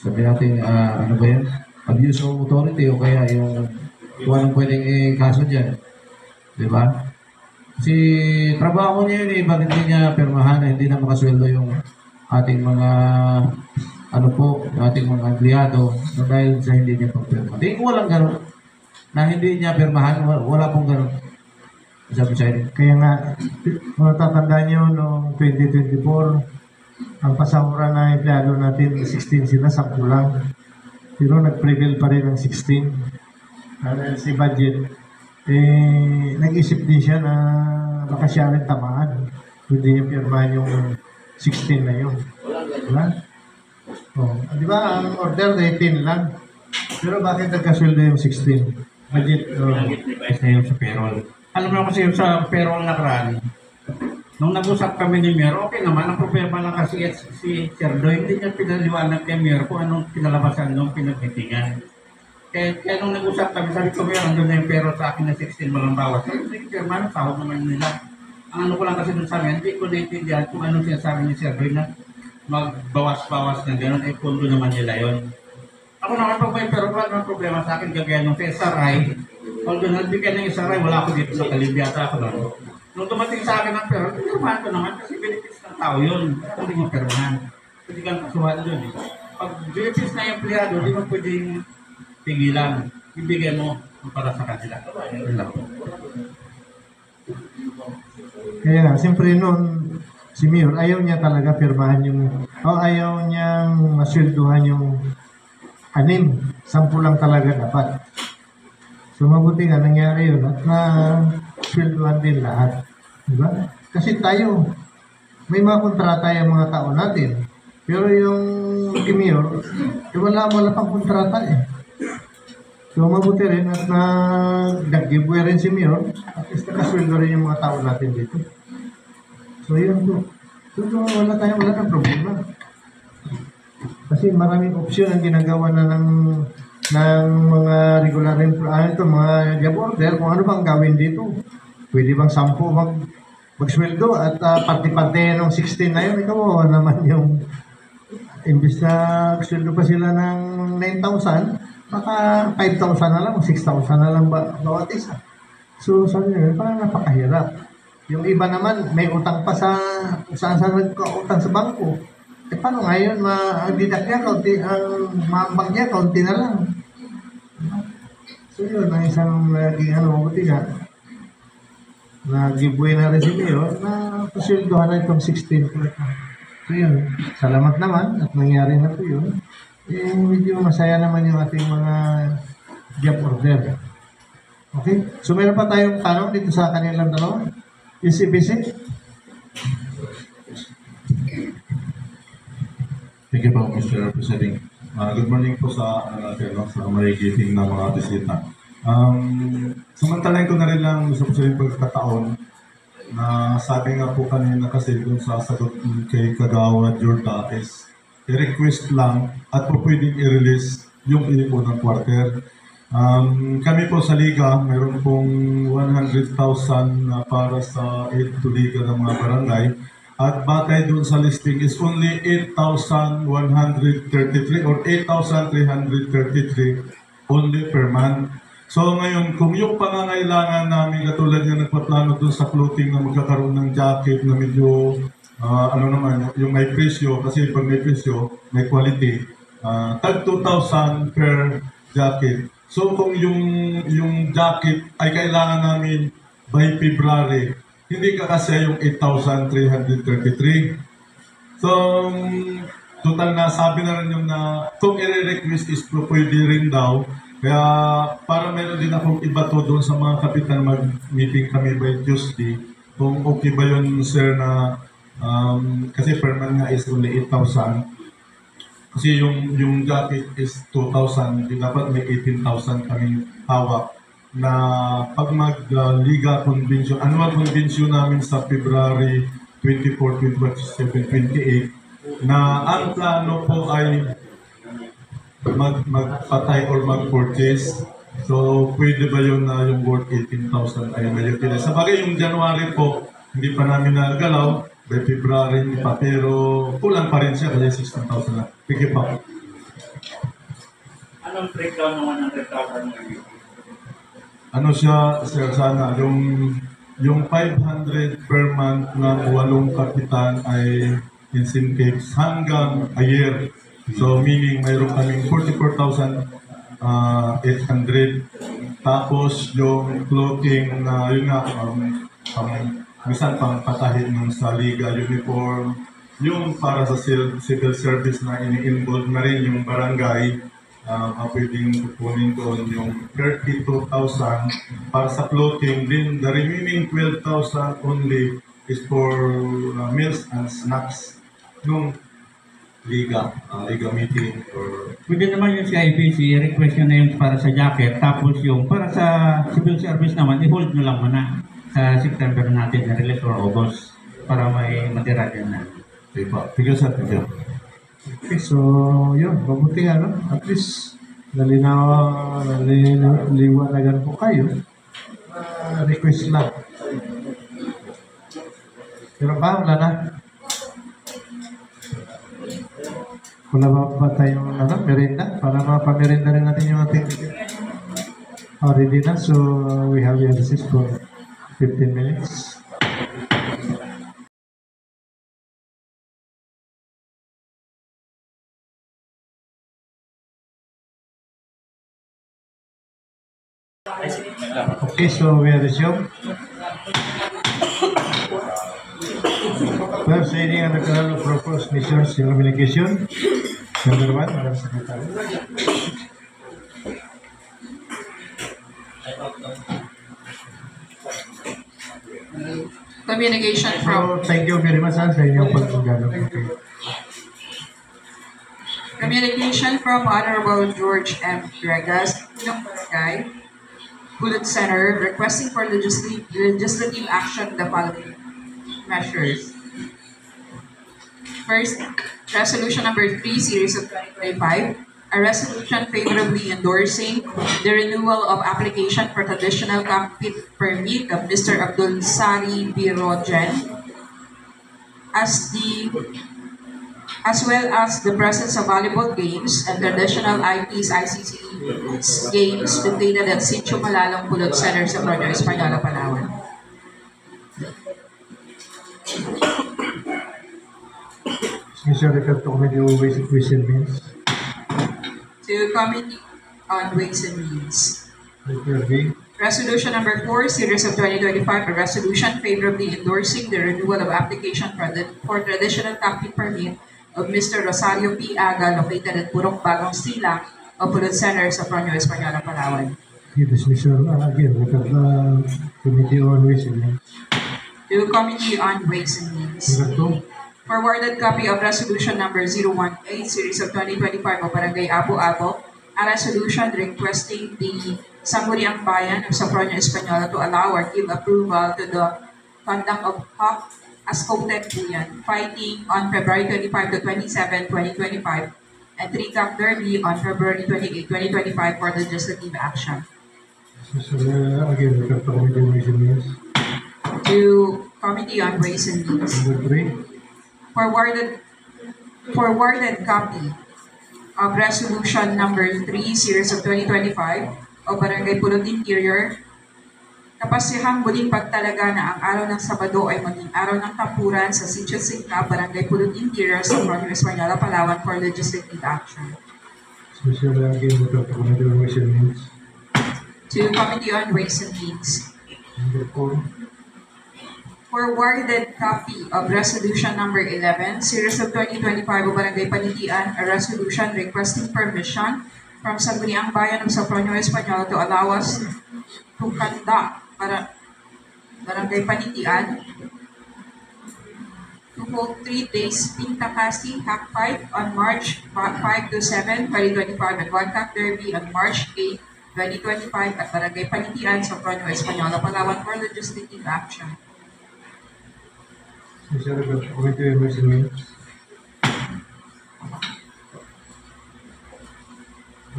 sabi natin, ano ba yan? Abuse of authority o kaya yung kung anong pwedeng kaso dyan. Diba? Si trabaho niya yun eh, bakit hindi niya permahan na hindi na makasweldo yung ating mga ating mga empleyado na dahil sa hindi niya pagpirma. Tingin ko walang gano'n. Na hindi niya permahan, wala pong gano'n. Sabi sa inyo. Kaya nga, kung natatandaan nyo, noong 2024, ang pasahura ng empleyado natin, 16 sila, 10 lang. Pero nag-prevail pa rin ng 16. Si budget, nag-isip din siya na baka siya rin tamaan. Hindi niya pirmahan yung 16 na yun. Diba? Oh, di ba, ang order 18 lang. Pero bakit nagkasweldo yung 16? Budget. Nag-advise na yun sa payroll. Alam mo kasi yung sa payroll nakaraan, nung nag-usap kami ni Mayor, okay naman. Ang problema lang kasi si Cerdo, hindi niya pinaliwanag kay Mayor kung anong pinalabasan nung pinagmitingan. Kaya nung nag-usap kami, sabi ko, Mayor, andun na yung payroll sa akin na 16 walang bawas. Sabi ko, man, sahod naman nila. Ang ano ko lang kasi dun sa amin, hindi ko naiintindihan kung anong sinasabi ni Cerdo na magbawas-bawas na gano'n, ay pundo naman nila yon. Ako naman pag may pero wala naman problema sa akin, gagaya nung sa SRI, although nagbigay ng SRI, wala ako dito sa Kalibyata ako lang. Nung dumating sa akin ng pero, pinirmahan ko naman kasi benefits ng tao yun, hindi mo permahan. Pwede kang kasuhan doon eh. Pag benefits na yung empleyado, di mo pwedeng pigilan, ibigay mo para sa kanila. Kaya nga, siyempre noon, si Mayor, ayaw niya talaga pirmahan ayaw niyang masweldohan yung 10 lang talaga dapat. So mabuti nga nangyari yun at na-sweldohan din lahat. Diba? Kasi tayo, may mga kontrata yung mga tao natin. Pero yung Mayor, wala pang kontrata eh. So mabuti rin at nag-giveaway rin si Mayor at least nakasweldo rin yung mga tao natin dito. So yun po. So wala nang problema. Kasi maraming option ang ginagawa na ng mga regular mga job order kung ano bang gawin dito. Pwede bang 10 magsweldo at parte-parte ng 16 na yun, ikaw naman yung imbis na sweldo pa sila ng 9,000, baka 5,000 na lang, 6,000 na lang bawat isa. So sabi nyo, parang napakahirap. Yung iba naman, may utang pa sa saan nagka-utang sa bangko. Paano ngayon, ang-deduct niya, ang-bank niya, kaunti na lang. So yun, ang isang naging mabuti nga, nag-giveaway na rin si Mayor, na pasildohan na itong 16. So yun, salamat naman at nangyari na po yun. Medyo masaya naman yung ating mga job order. Okay? So meron pa tayong tanong dito sa kanilang dalawa. ECBC? Thank you po, Mr. Presiding. Good morning po sa sa marigiting na mga bisita. Samantalahin ko na rin lang, Mr. Presiding, pagkataon na sabi nga po kanina kasi kung sasagot kay Kagawad Jorda is i-request lang at po pwedeng i-release yung inipo ng quarter. Kami po sa Liga, mayroon pong 100,000 para sa aid to Liga ng mga barangay. At batay doon sa listing is only 8,133 or 8,333 only per month. So ngayon, kung yung pangangailangan namin katulad nga nagpaplano doon sa clothing na magkakaroon ng jacket na medyo yung may presyo, kasi pag may presyo, may quality, tag 2,000 per jacket. So kung yung jacket ay kailangan namin by February, hindi kakasya yung 8,333. So, total na sabi na rin yung na kung i-request is pwede rin daw. Kaya para meron din akong iba to doon sa mga kapitan, mag-meeting kami by Tuesday. Kung okay ba yun, sir, na kasi per month nga is only 8,000. Kasi yung jacket is 2,000, dapat may 18,000 kaming hawak na pag mag-Liga Convention, annual convention namin sa February 24, 27, 28, na ang plano po ay magpatay or mag-purchase. So, pwede ba yun na yung worth 18,000 ay may utilize? Sa bagay, yung January po, hindi pa namin nagalaw, by February hindi pa, pero kulang pa rin siya kasi 16,000 na. Sige pa. Anong breakdown ng 100,000 ngayon? Ano siya, sir, sana, yung 500 per month ng 8 kapitan ay incentives hanggang a year. So, meaning mayroon kaming 44,800. Tapos, yung clothing na, yun nga, minsan pang patahin ng sa Liga uniform, yung para sa civil service na ini-involve na rin yung barangay, pwedeng kukunin doon yung 32,000 para sa clothing. Then the remaining 12,000 only is for meals and snacks nung Liga meeting. Or Pwede naman yung CIBC, request nyo na yung para sa jacket, tapos yung para sa civil service naman, i-hold nyo lang muna sa September natin na release or August para may matira dyan na. okay pa. Tigil sa tigil. Okay, so yun, mabuti nga, no? At least naliwanagan po kayo. Request lang. Pero ba, wala na? Wala ba tayong merienda? Para mapamerienda rin natin yung ating ready na. So we have your recess for 15 minutes. Okay, so we have resumed. First, signing and referral of proposed missions in communication. Number 1, Madam Secretary. Communication from So, thank you very much sa inyong pagkagano. Communication from Honorable George M. Gregas, Pinong Barangay, Bullet Center, requesting for legislative action the following measures. First, Resolution number 3, Series of 2025, a resolution favorably endorsing the renewal of application for traditional cockpit permit of Mr. Abdul Sari Birogen as well as the presence of volleyball games and traditional IPs ICC games located at Sitio Malalong Pulot Center sa Proño Española, Palawan. Mr. Refer to Committee on Ways and Means. To Committee on Ways and Means. Refer B. Resolution number 4, Series of 2025, a resolution favorably endorsing the renewal of application for traditional cockpit permit of Mr. Rosario P. Aga, located at Purok Bagong Silang, Pulot Center sa Proño Española, Palawan. This Mr. Again, refer Committee on Ways and Means. To Committee on Ways and Means. Number 2. Forwarded copy of Resolution number 018, Series of 2025 of Barangay Abu-Abo, a resolution requesting the Sangguniang Bayan of Proño Española to allow or give approval to the conduct of HOC Ascoted Buyan fighting on February 25 to 27, 2025, and 3-Cup Derby on February 28, 2025 for legislative action. Again, refer to Committee on Ways and Means. To Committee on Ways and Means. Number 3. Forwarded copy of Resolution number 3, Series of 2025 of Barangay Pulot Interior, kapasihang muling pagtalaga na ang araw ng Sabado ay maging araw ng tampuran sa Sitio Singka, Barangay Pulot Interior sa Proño Española, Palawan for legislative action. Mr. Again, refer to Committee on Ways and Means. To Committee on Ways and Means. Number 4. Forwarded copy of Resolution number 11, Series of 2025 of Barangay Panitian, a resolution requesting permission from Sangguniang Bayan of Proño Española to allow us to conduct Barangay Panitian to hold 3 days Pintakasi Hack Fight on March 5 to 7, 2025 and 1-Cup Derby on March 8, 2025 at Barangay Panitian sa Proño Española, Palawan for legislative action. Mr. Refer to Committee on Ways and Means.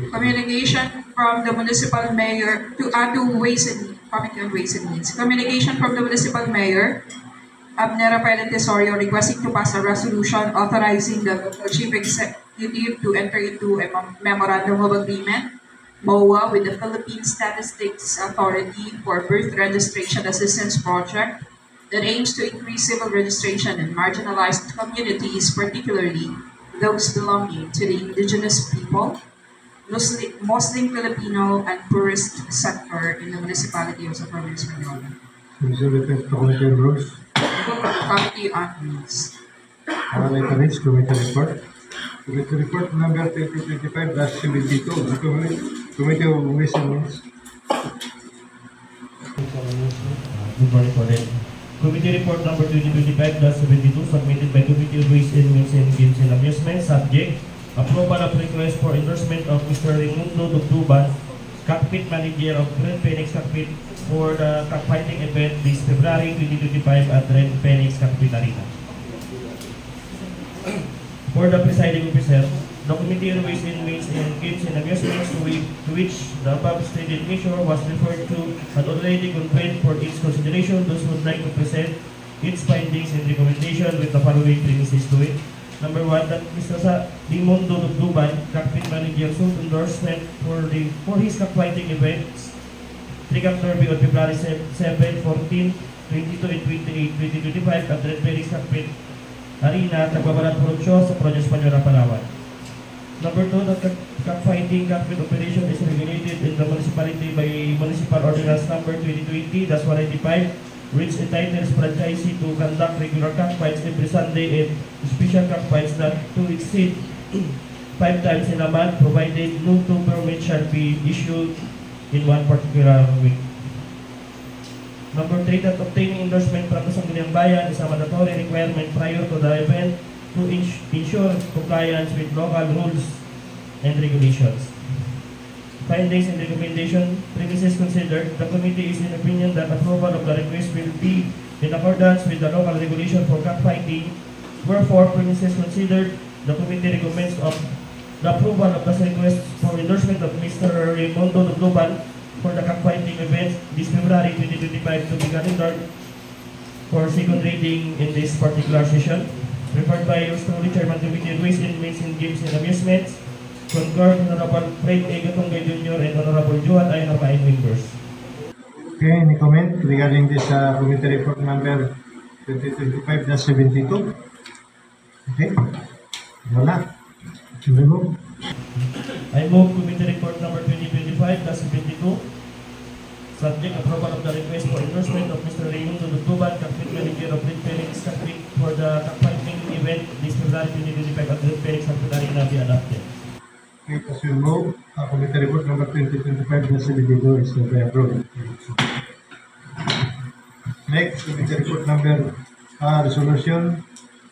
Communication from the municipal mayor to Ways and Committee on Ways and Means. Communication from the municipal mayor, Abnera Pailan Tesorio, requesting to pass a resolution authorizing the local chief executive to enter into a memorandum of agreement, MOA, with the Philippine Statistics Authority for Birth Registration Assistance Project that aims to increase civil registration in marginalized communities, particularly those belonging to the indigenous people, Muslim, Filipino, and tourist sector in the municipality of Proño Española. Mr. Refer to Committee on Rules. Committee on Rules. Committee Report. Committee Report number 2025-72. Committee on Ways and Means. Good morning po rin. Committee Report number 2025-72 submitted by Committee on Ways and Means and Games and Amusement. Subject, approval of request for endorsement of Mr. Raimundo Dugduban, Cockpit Manager of Red Phoenix Cockpit for the cockfighting event this February 2025 at Red Phoenix Cockpit Arena. For the presiding officer, the Committee on Ways and Means and Games and Amusements to which the above stated measure was referred to had already convened for its consideration. Those who would like to present its findings and recommendation with the following premises to it. Number 1, that Mr. Raimundo Dugduban, Cockpit Manager, sought endorsement for his cockfighting events 3-Cup Derby on February 7, 14, 22, and 28, 2025 at Red Phoenix Cockpit Arena, Tagbabarat Purok sa Proño Española, Palawan. Number 2, that cockfighting cockpit operation is regulated in the municipality by Municipal Ordinance number 2020-185 which entitles franchisee to conduct regular cockfights every Sunday and special cockfights not to exceed 5 times in a month, provided no two permits shall be issued in one particular week. Number 3, that obtaining endorsement from the Sangguniang Bayan is a mandatory requirement prior to the event to ensure compliance with local rules and regulations. Findings and recommendation. Premises considered. The committee is in opinion that approval of the request will be in accordance with the local regulation for cockfighting. Wherefore, premises considered, the committee recommends the approval of the request for endorsement of Mr. Raimundo Lubluban for the cockfighting event this February 2025 to be calendared for second reading in this particular session. Referred by yours truly, Chairman Committee on Ways and Means and Games and Amusements. Concurred, Honorable Fred A. Gatungay Jr. and Honorable Johan I. Harmain, members. Okay, any comment regarding this committee report number 2025-72? Okay, wala. Remove. I move committee report number 2025-72. Subject approval of the request for endorsement of Mr. Raimundo Lubluban, Cockpit Manager of Red Phoenix Cockpit for the cockfighting event this February 2025 at Red Phoenix Cockpit na be adopted. Okay, as we move, committee report number 2025-72 is to be approved. Next, committee report number resolution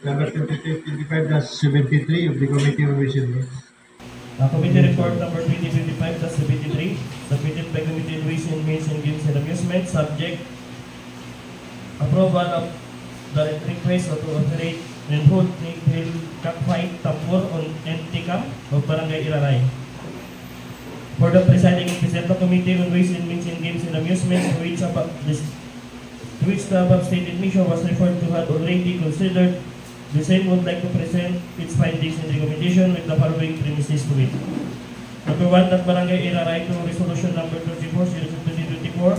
number 2025-73 of the Committee on Ways and Means. Committee report number 2025-73 submitted by Committee on Ways and Means and Games and Amusement, subject approval of the request to operate and hold Hill Cockfight Tambor on NTCAM of Barangay Iraray. For the presiding officer, the Committee on Ways and Means and Games and Amusements, to which the above stated mission was referred to, had already considered. The same would like to present its findings and recommendation with the following premises to it. Number 1, that Barangay Iraray to resolution number 24/2024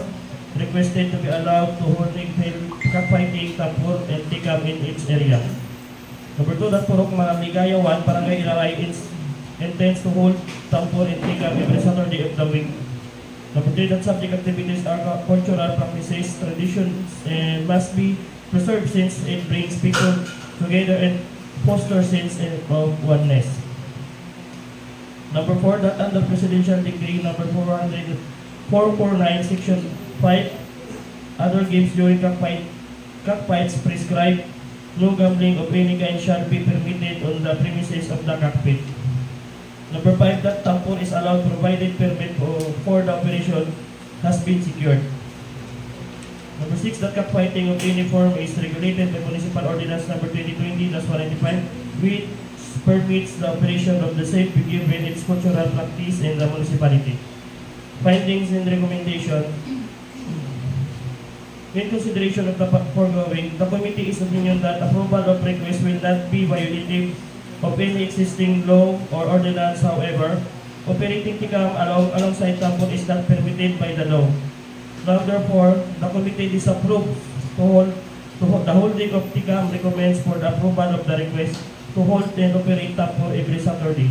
requested to be allowed to hold Hill Cockfighting Tambor and NTCAM in its area. Number 2, that Purok Ligaya 1, Barangay Iraray intends to hold Tambor and NTCAM every Saturday of the week. Number 3, that subject activities are cultural practices, traditions, and must be preserved since it brings people together and fosters sense of oneness. Number 4, that under Presidential Decree number 449, Section 5, other games during cockfights prescribed no gambling of any kind shall be permitted on the premises of the cockpit. Number 5, that tambor is allowed provided permit for the operation has been secured. Number 6, that cockfighting of any form is regulated by Municipal Ordinance number 2020-195, which permits the operation of the same given its cultural practice in the municipality. Findings and recommendation. In consideration of the foregoing, the committee is of opinion that approval of request will not be violative of any existing law or ordinance. However, operating TICAM alongside tambor is not permitted by the law. Now, therefore, the committee disapproves the holding of TICAM, recommends for the approval of the request to hold and operate tambor every Saturday.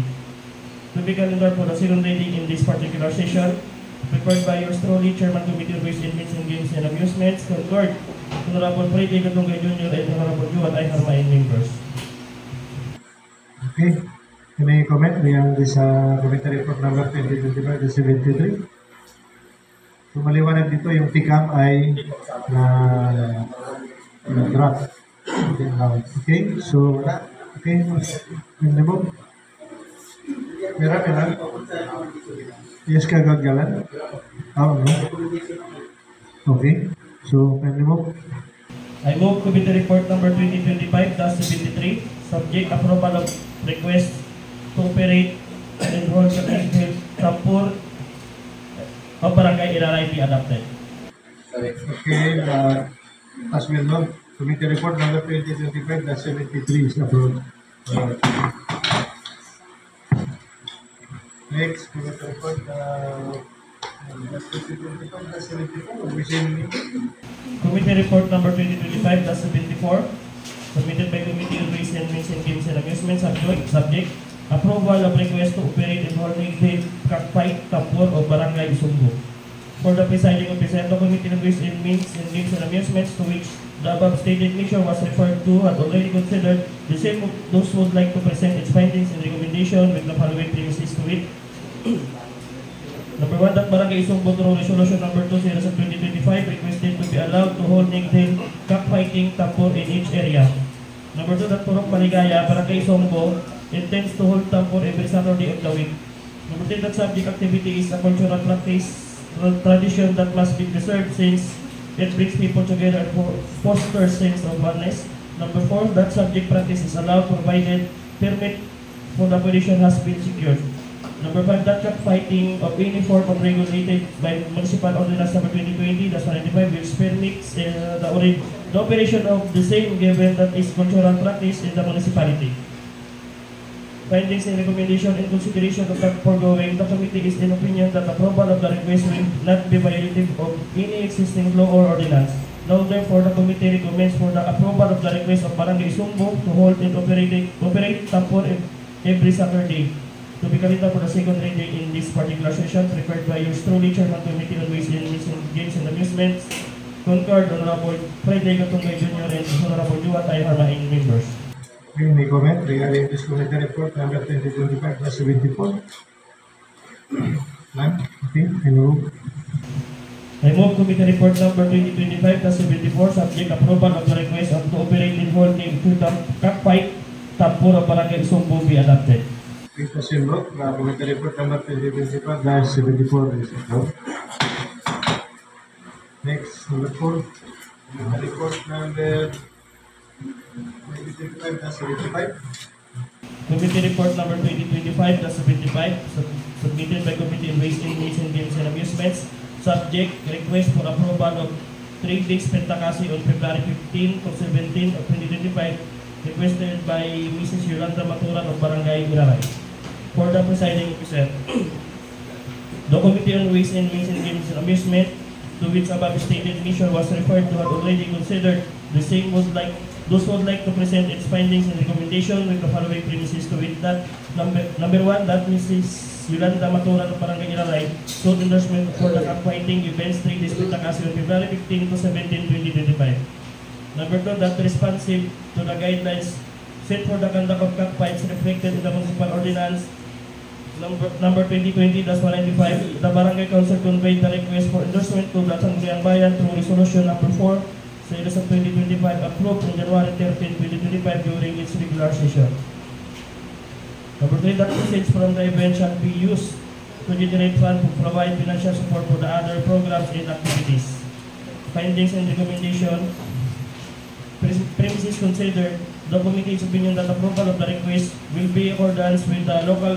To be calendared for the second reading in this particular session, prepared by yours truly, Chairman Committee on Ways and Means and Games and Amusements, concurred, Honorable Fred A. Gatungay Jr. and Honorable Johan I. Harmain, members. Okay, any comment regarding this committee report number 2025-73? So maliwanag dito yung TICAM ay na draft. Okay, so wala. Okay, remove. Meron. Yes, kagagalan. No. Okay, so remove. I move committee report number 2025-73, subject approval of request to operate and hold sa tambor of Barangay Iraray be adopted. Okay, as we know, committee report number 2025-73 is approved. Next, committee report 2025-74. Committee report number 2025-74, submitted by Committee on Ways and Means and Games and Amusements, subject approval of request to operate and hold Hill Cockfight Tambor of Barangay Isunggo. For the presiding officer, the Committee on Ways and Means and Games and Amusements to which the above stated mission was referred to had already considered the same of those who would like to present its findings and recommendation with the following premises to it. Number 1, that Barangay Isungbo through Resolution Number 2 series of 2025 requested to be allowed to hold nickname cockfighting tambor in each area. Number 2, that Purok Maligaya, Barangay Isungbo intends to hold tambor every Saturday of the week. Number 3, that subject activity is a cultural practice, tradition that must be preserved since it brings people together and fosters sense of oneness. Number 4, that subject practice is allowed provided permit for the operation has been secured. Number 5, that cockfighting of any form of regulated by Municipal Ordinance Number 2020-95 which permits the operation of the same given that is cultural practice in the municipality. Findings and recommendation in consideration of the foregoing, the committee is in opinion that approval of the request will not be violative of any existing law or ordinance. Now therefore, the committee recommends for the approval of the request of Barangay Isungbo to hold and operate tambor every Saturday, to be calendar for the second reading in this particular session, prepared by yours truly, Chairman Committee on Ways and Means and Games and Amusements, concurred Honorable Friday Gatungay Jr. and Honorable Juan Ay Harmain members. Any comment regarding this committee report number 2025-74? None? Okay, I move. I move committee report number 2025-74, subject approval of the request of to operate in whole team to cockfight tambor of Barangay Isungbo be adopted. Please vote. Committee report number 2025-74 is approved. Next, number 4. Report number 2025-75. Committee report number 2025-75, submitted by Committee on Ways and Means and Games and Amusements, subject request for approval of 3 days Pentakasi on February 15 to 17 of 2025, requested by Mrs. Yolanda Maturan of Barangay Iraray. For the presiding officer, the Committee on Ways and Means and Games and Amusement, to which above stated mission was referred to, had already considered the same those who would like to present its findings and recommendation with the following premises to it. That number 1, that Mrs. Yolanda Maturan of Barangay Iraray sought endorsement for the cockfighting events 3 days Pentakasi on February 15 to 17, 2025. Number 2, that responsive to the guidelines set for the conduct of cockfights reflected in the Municipal Ordinance Number 2020-195, the Barangay Council conveyed the request for endorsement to the Sangguniang Bayan through Resolution Number 4, Series of 2025, approved on January 13, 2025 during its regular session. Number 3, that proceeds from the event shall be used to generate funds to provide financial support for the other programs and activities. Findings and recommendation. Premises considered, the committee's opinion that approval of the request will be in accordance with the local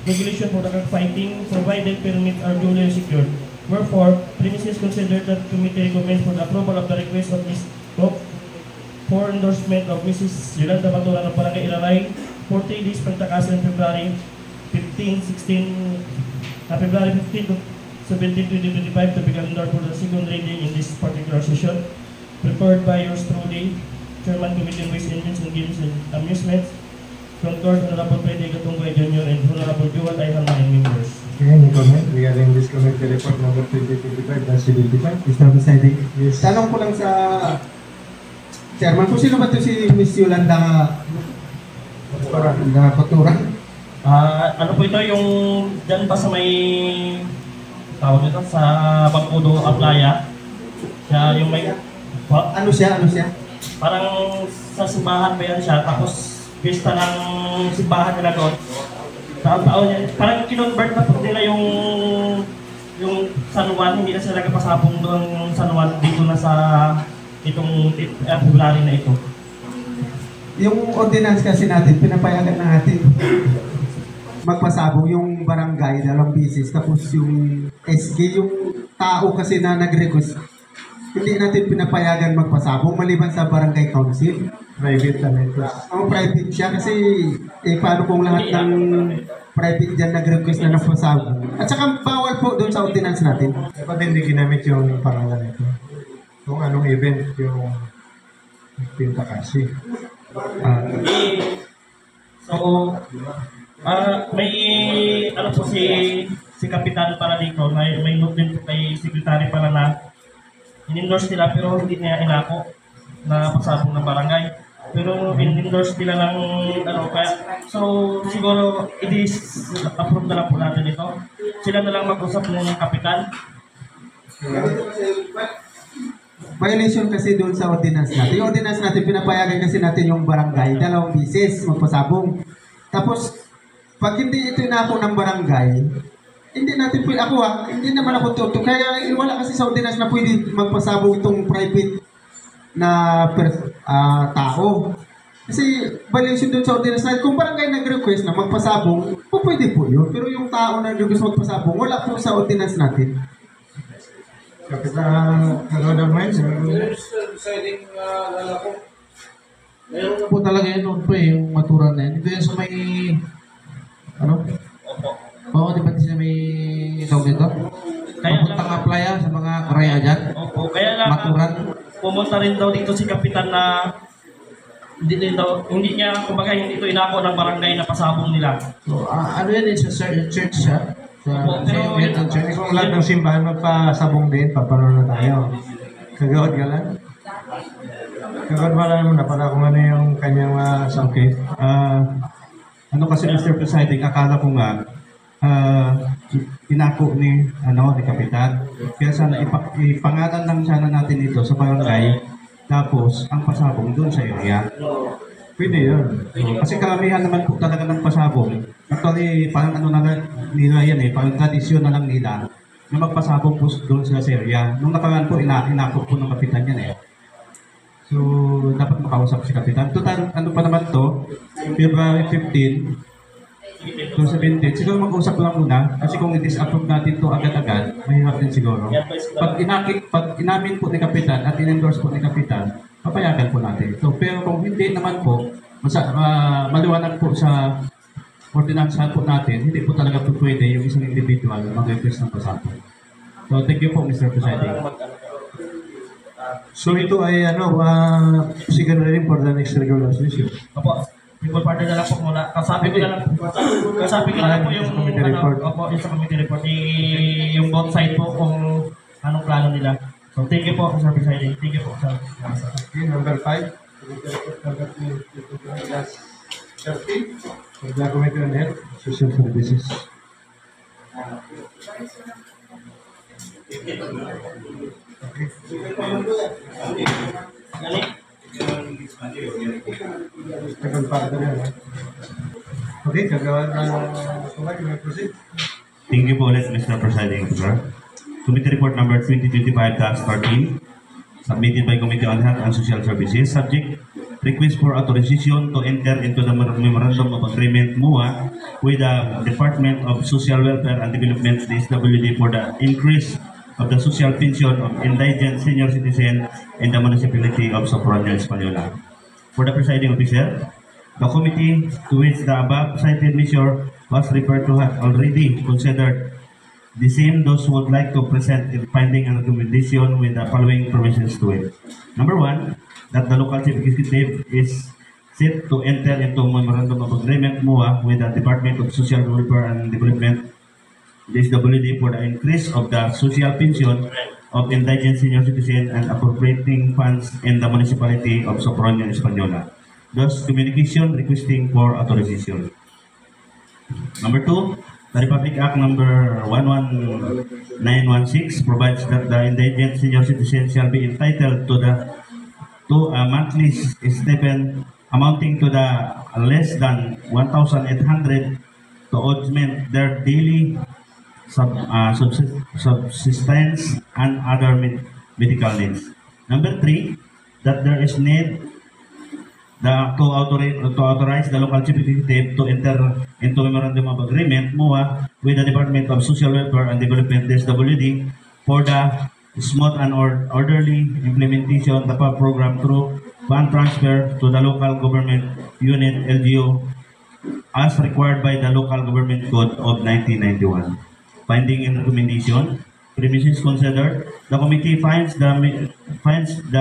regulation for the cockfighting, provided permits are duly secured. Wherefore, premises considered that committee recommends for the approval of the request of this for endorsement of Mrs. Yolanda Maturan of Barangay Iraray, 40 days Pentakasi on February 15 to 17, 2025 to be calendar for the second reading in this particular session, prepared by yours truly, Chairman Committee on Ways and Means and Games and Amusements, concurred Honorable Friday Gatungay Jr. and Honorable Juan Ay Harmain members. Any comment regarding this committee report number 2025-75? Mr. Presiding, Yes. tanong ko lang sa Chairman, kung sino ba ito si Miss Yolanda Maturan? Ano po ito yung dyan pa sa may tawag ito sa Bangkudo Aplaya, siya yung may Ano siya? parang sa simbahan ba yan siya, tapos pista ng simbahan nila doon. Taon-taon yan, parang kinonvert na po nila yung San Juan, hindi na sila nagpasabong doon yung San Juan dito na sa itong February na ito. Yung ordinance kasi natin, pinapayagan na natin magpasabong yung barangay 2 beses, tapos yung SG, yung tao kasi na nag-request, hindi natin pinapayagan magpasabong maliban sa barangay council. Private naman ito. Ang private siya kasi paano kung lahat ng private dyan nag-request na nagpasabong. At saka bawal po doon sa ordinance natin. Dapat hindi ginamit yung pangalan ito. Kung anong event yung Pentakasi. So, may ano po si si Kapitan para dito, may note din po kay Secretary para na in-endorse nila pero hindi niya inako na pasabong ng barangay. Pero in-endorse nila ng ano kaya so siguro approve na lang po natin ito. Sila na lang mag-usap ng Kapitan. Violation kasi doon sa ordinance natin. Yung ordinance natin, pinapayagan kasi natin yung barangay, 2 beses magpasabong. Tapos, pag hindi ito inako ng barangay, hindi natin pwede ako hindi naman ako tuto. Kaya wala kasi sa ordinance na pwede magpasabong itong private na tao. Kasi violation doon sa ordinance natin. Kung barangay nag-request na magpasabong, pwede po yun. Pero yung tao na nag-request magpasabong, wala po sa ordinance natin. Kapitan Kagawad Mines, Deciding lalako. Mayroon po talaga yun noon po yung maturan na yun. Ito yung sa may, ano? Oo, di ba sa may tawag dito? Papuntang playa sa mga karaya dyan? Opo, kaya lang maturan. Pumunta rin daw dito si Kapitan na hindi niya, kumbaga hindi ito inako ng barangay na pasabong nila. So, ano yan? Sa church siya? Pero kung lahat ng simbahan magpasabong din, papanood na tayo. Kagawad ka lang? Kagawad ba lang muna para kung ano yung kanyang Okay. Ano kasi Mr. Presiding, akala ko nga inako ni Kapitan. Kaya sana ipangalan lang sana natin ito sa barangay. Tapos ang pasabong doon sa area. pwede yun. Kasi karamihan naman po talaga ng pasabong. Actually, parang ano na nila yan parang tradisyon na lang nila na magpasabong po doon sa area. Nung nakaraan po, inako po ng Kapitan yan So, dapat makausap si Kapitan. Total, ano pa naman to, February 15, 2017, siguro mag-usap lang muna kasi kung i-disapprove natin to agad-agad, mahirap din siguro. Pag inamin po ni Kapitan at in-endorse po ni Kapitan, papayagan po natin. So, pero kung hindi naman po, maliwanag po sa ordinansahan po natin, hindi po talaga po pwede yung isang individual mag-request ng pasabong. So, thank you po, Mr. Presiding. So, ito ay sigan na rin for the next regular session. Opo, people partner na lang po muna. Kasabi ko na lang po yung sa committee report, yung both side po kung anong plano nila. So, thank you po, Mr. Presiding. Thank you po, sir. Okay, number 5. Number 30. For the Committee on Health, Social Services. Okay. Second part na yan. Okay, kagawad na kumag, you may proceed. Thank you po ulit, Mr. Presiding Officer. Committee Report number 2025-13, submitted by Committee on Health and Social Services. Subject, request for authorization to enter into the Memorandum of Agreement MOA with the Department of Social Welfare and Development, DSWD, for the increase of the social pension of indigent senior citizen in the municipality of Socorro, Española. For the Presiding Officer, the committee to which the above cited measure was referred to have already considered the same. Those who would like to present a finding and recommendation with the following provisions to it. Number 1, that the local chief executive is set to enter into Memorandum of Agreement MOA with the Department of Social Welfare and Development, DSWD, for the increase of the social pension of indigent senior citizen and appropriating funds in the municipality of Socorro, Española. Thus, communication requesting for authorization. Number 2, the Republic Act number 11916 provides that the indigent senior citizen shall be entitled to a monthly stipend amounting to the less than 1,800 to augment their daily subsistence and other medical needs. Number 3, that there is need to authorize the local chief executive to enter into Memorandum of Agreement MOA with the Department of Social Welfare and Development, DSWD, for the smooth and orderly implementation of the program through fund transfer to the local government unit LGU as required by the Local Government Code of 1991. Finding and recommendation. Premises considered. The committee finds the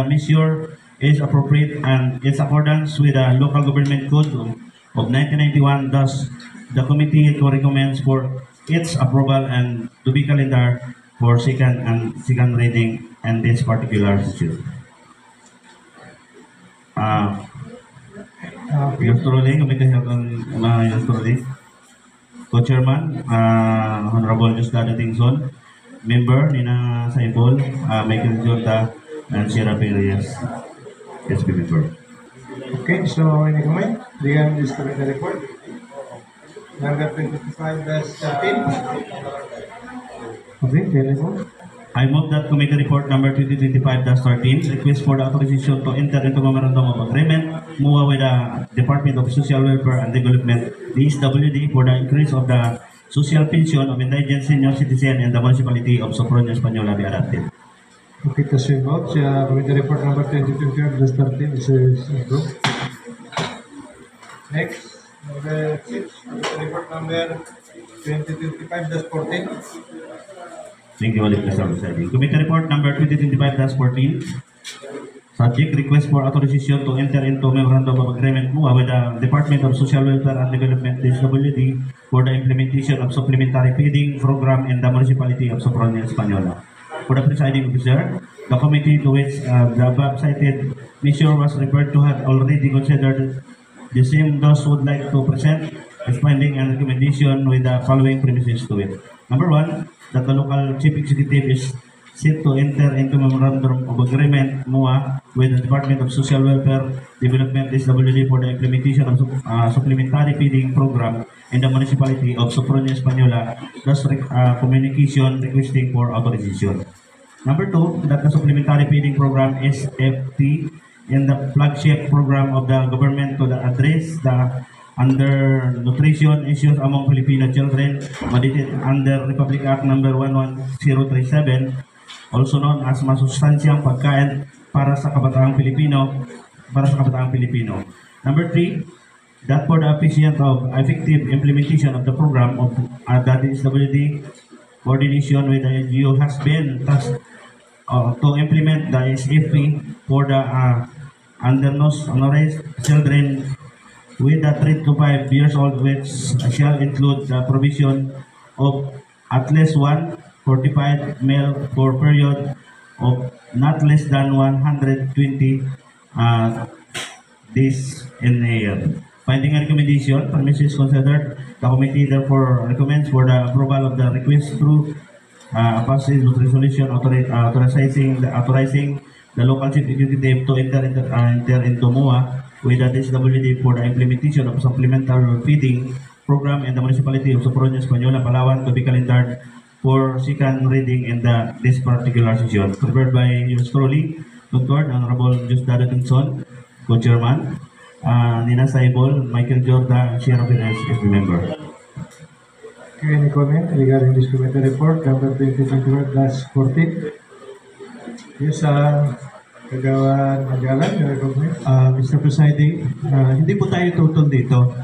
measure is appropriate and in accordance with the Local Government Code of 1991. Thus, the committee recommends for its approval and to be calendar for second reading and this particular session. Yours truly, Committee Health on yours truly. Co-Chairman, Honorable Justado Tingson, Member Nina Saibol, Michael Jota, and Sierra Perez, SP Member. Okay, so any comment regarding this committee report? Number 25-13. Okay, Kelly. I move that committee report number 2025-13, request for the authorization to enter into memorandum of agreement, MOA with the Department of Social Welfare and Development, DSWD, for the increase of the social pension of indigent senior citizen in the municipality of Sopronia Española be adopted. Okay, to swing out sa committee report number 2025-13 is approved. Next, number 6, committee report number 2025-14. Thank you, Mr. President. Committee report number 2025-14. Subject request for authorization to enter into memorandum of agreement MOA with the Department of Social Welfare and Development (DSWD) for the implementation of supplementary feeding program in the municipality of Sopronia Española. For the presiding officer, the committee to which the above cited measure was referred to had already considered the same. Those would like to present its finding and recommendation with the following premises to it. Number 1, that the local chief executive is set to enter into memorandum of agreement MOA with the Department of Social Welfare Development (DSWD) for the implementation of supplementary feeding program in the municipality of Sopronia Española, thus communication requesting for authorization. Number 2, that the supplementary feeding program SFT in the flagship program of the government to address the undernutrition issues among Filipino children, mandated under Republic Act number 11037, also known as masustansyang pagkain para sa kabataang Pilipino, Number 3, that for the effective implementation of the program of the DSWD coordination with the NGO has been tasked to implement the SFP for the undernourished children with the 3 to 5 years old, which shall include the provision of at least 1 fortified meal for period of not less than 120 days in a year. Finding a recommendation, premises considered, the committee therefore recommends for the approval of the request through a passage of resolution authorizing the local chief executive to enter into MOA with the DSWD for the implementation of supplemental feeding program in the municipality of Sopronia Española, Palawan, to be calendared for second reading in this particular session. Prepared by yours truly, Dr. Honorable Justado Tingson, Co-Chairman, Nina Saibol, Michael Jorda, Sierra Perez, as member. Any comment regarding this committee report number 2025-14? Yes, Kagawan Magalan, your comment? Mr. Presiding, hindi po tayo tutol dito.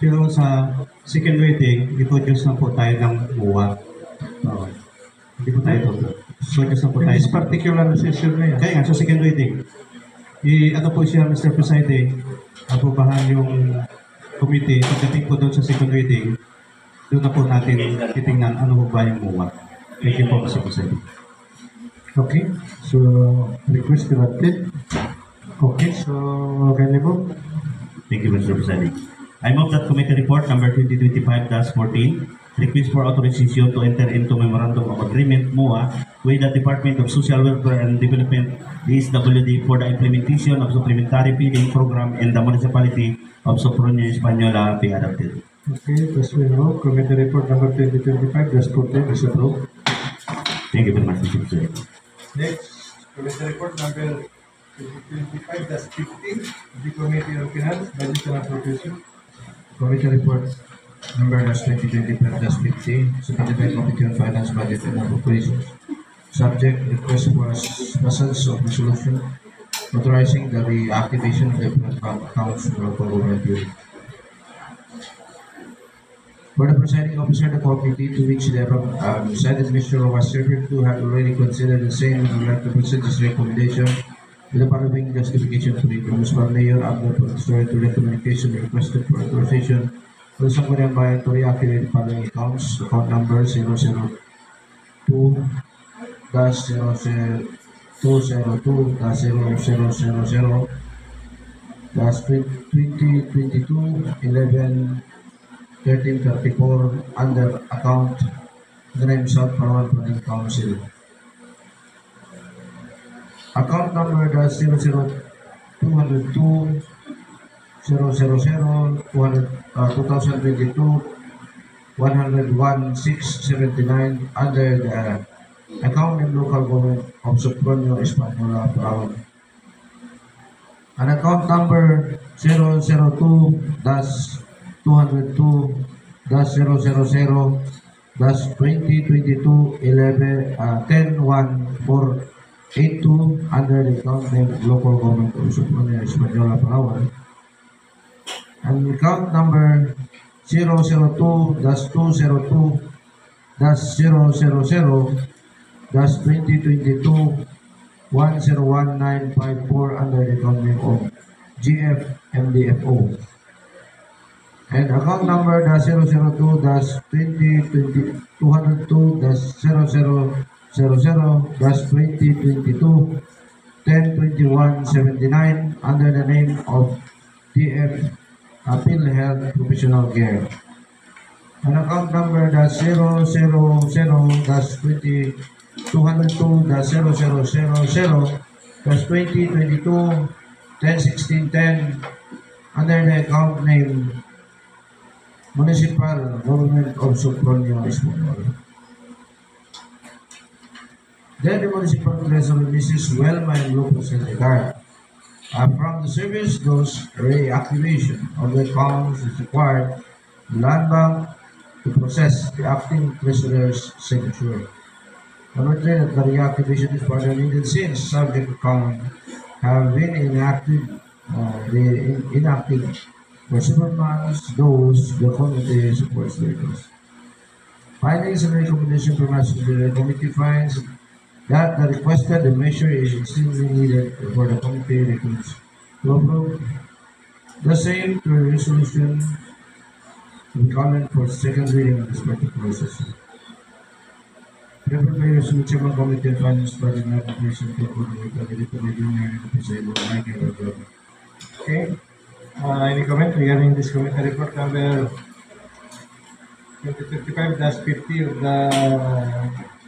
Pero sa second reading, i-produce na po tayo ng MOA. Hindi po tayo tutol. Produce na po tayo. This particular session na yan. Kaya nga, sa second reading, ano po siya, Mr. Presiding, aprobahan yung committee. Pagdating po doon sa second reading, doon na po natin titingnan ano po ba yung MOA. Thank you po, Mr. Presiding. Okay, so request granted. Okay, so can you move? Thank you, Mr. Presiding. I move that committee report number 2025-14, request for authorization to enter into memorandum of agreement MOA with the Department of Social Welfare and Development (DSWD) for the implementation of supplementary feeding program in the municipality of Sopronia Española be adopted. Okay, that's we know. Committee report number 2025-14 is approved. Thank you very much, Mr. President. Next, committee report number 2025-15, the Committee on Finance, Budget and Appropriation. Committee report number 2025-15, submitted by Committee on Finance, Budget and Appropriations. Subject request for passage of resolution authorizing the reactivation of the accounts for government unit. For the presiding officer, the committee to which the decided Mr. was referred to had already considered the same and would like to present this recommendation with the following justification to the municipal mayor Abdul Pagstoy to the communication requested for authorization to the Sangguniang Bayan to reactivate the following accounts. Account number 002-202-0000 2022-11-1334 under account the name South Parawan Planning Council. Account number dash 00200 2022 101,679 under the account name local government of Sopronio, Espanola, Parawan. And account number 002-202-000-2022-11-10-1482 under the account name local government of Sopronio, Espanola, Parawan. And account number 002-200-2022-101954 under the account name of GFMDFO. And account number 002-2022-0000-2022-102179 under the name of DF Appeal Health Professional Care. And account number 000-2022-0000-2022-101610 under the account name Municipal Government of Sopronio, Espanola. Then the Municipal Treasurer Mrs. Welma and Lopez Edgar. From the service goes reactivation of the accounts is required Land Bank to process the acting treasurer's signature. Number 3, that the reactivation is further needed since subject account have been inactive for several months, those the committee supports leaders. Findings and recommendation from us, the committee finds that the requested measure is extremely needed for the committee recommends to approve the same to a resolution to be called for second reading of this particular session. Preferred by resolution Chairman Committee on Finance Budget and Application to approve the committee and the presiding Michael Ojob. Okay. Any comment regarding this committee report number 2025-50 of the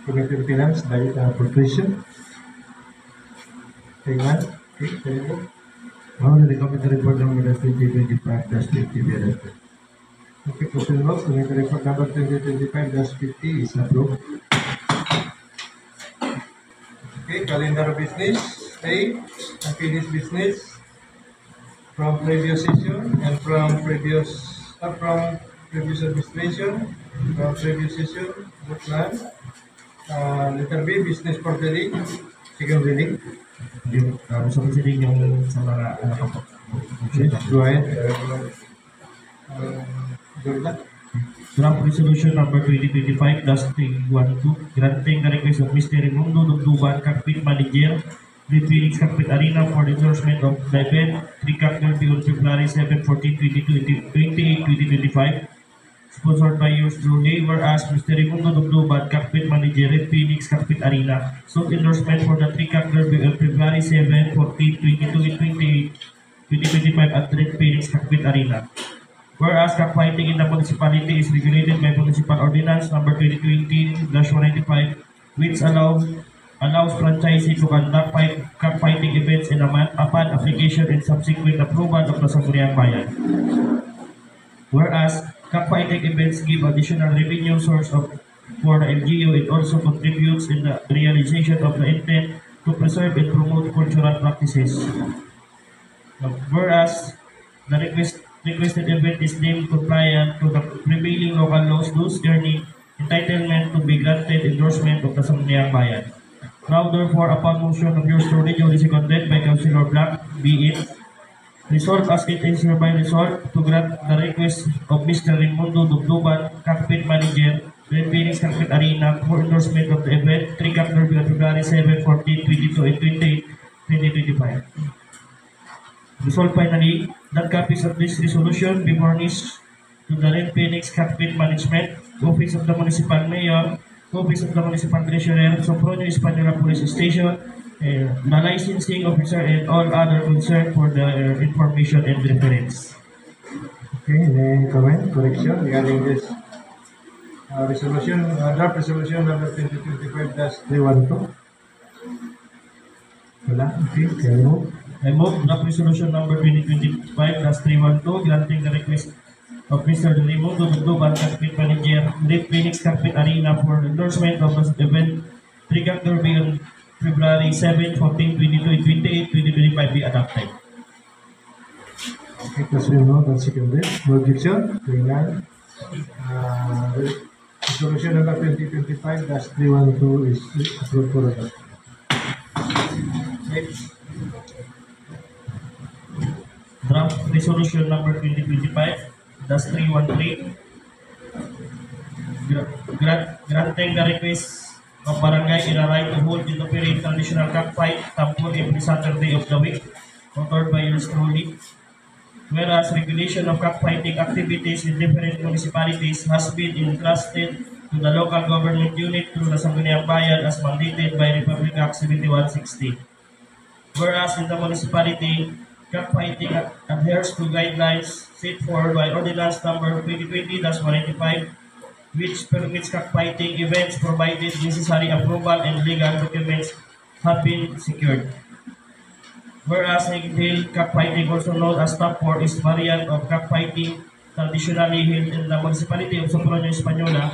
Committee of Finance Budget and Appropriation? Okay, one. Okay, very good. Now the committee report number 2025-50 be adopted. Okay, question votes. Committee report number 2025-50 is approved. Okay, calendar of business. A, unfinished business from previous session and from previous administration, from previous session, the plan. Letter B, business for the league, second reading. Yung gusto ko sila yung sa mga ano po. Go ahead. Jordan. Draft Resolution number 2025-312 granting the request of Mr. Raimundo Dugduban, Cockpit Manager, the Phoenix Cockpit Arena for the endorsement of the event 3 Cocktail on February 7, 14, 2025, sponsored by yours truly, whereas Mr. Raimundo Dugduban, Cockpit Manager, Red Phoenix Cockpit Arena, sought endorsement for the 3 Cocktail on February 7, 14, 2025 at Red Phoenix Cockpit Arena. Whereas cockfighting in the municipality is regulated by Municipal Ordinance number 2020-195, which allows franchisee to conduct cockfighting events in a month upon application and subsequent approval of the Sangguniang Bayan. Whereas cockfighting events give additional revenue source for the LGU. It also contributes in the realization of the intent to preserve and promote cultural practices. Whereas the requested event is deemed compliant to the prevailing local laws, thus earning entitlement to be granted endorsement of the Sangguniang Bayan. Now therefore, upon motion of yours truly, duly seconded by Councilor Black, be it resolved as it is hereby resolved to grant the request of Mr. Raimundo Dugduban, Cockpit Manager, Red Phoenix Cockpit Arena for endorsement of the event 3 Cocktail on February 7, 14, 22, and 28, 2025. Resolved finally that copies of this resolution be furnished to to the Red Phoenix Cockpit Management, Office of the Municipal Mayor, Office of the Municipal Treasurer, Sopronio Española Police Station, the licensing officer, and all other concerned for the information and reference. Okay, any comment, correction regarding this resolution, draft resolution number 2025-312? Wala? Okay, can you move? I move draft resolution number 2025-312 granting the request of Mr. Raimundo Dugduban, Cockpit Manager, Red Phoenix Cockpit Arena for endorsement of the event Trigger Derby on February 7, 14, 22, and 28, 2025 be adopted. Okay, that's been moved and seconded. No objection? Hearing none. Resolution number 2025-312 is approved for adoption. Next. Draft resolution number 2025-313 granting the request of Barangay Iraray to hold and operate traditional cockfight tampon every Saturday of the week, authored by yours truly. Whereas regulation of cockfighting activities in different municipalities has been entrusted to the local government unit through the Sangguniang Bayan as mandated by Republic Act 7160. Whereas in the municipality, cockfighting adheres to guidelines set forward by Ordinance Number 2020-185, which permits cockfighting events provided necessary approval and legal documents have been secured. Whereas Hill cockfighting, also known as Top 4, is variant of cockfighting traditionally held in the municipality of Sopronio Española,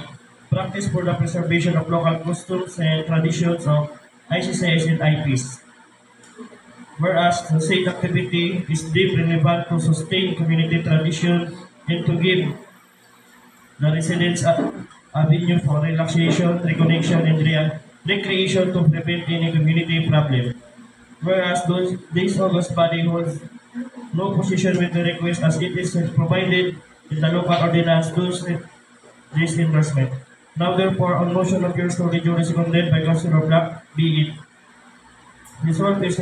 practiced for the preservation of local customs and traditions of ICCS and IPs. Whereas the said activity is deemed relevant to sustain community tradition and to give the residents an avenue for relaxation, reconnection, and recreation to prevent any community problem. Whereas this August body holds no position with the request as it is provided in the local ordinance to this endorsement. Now therefore, on motion of yours truly duly seconded by Councilor Black, be it resolved is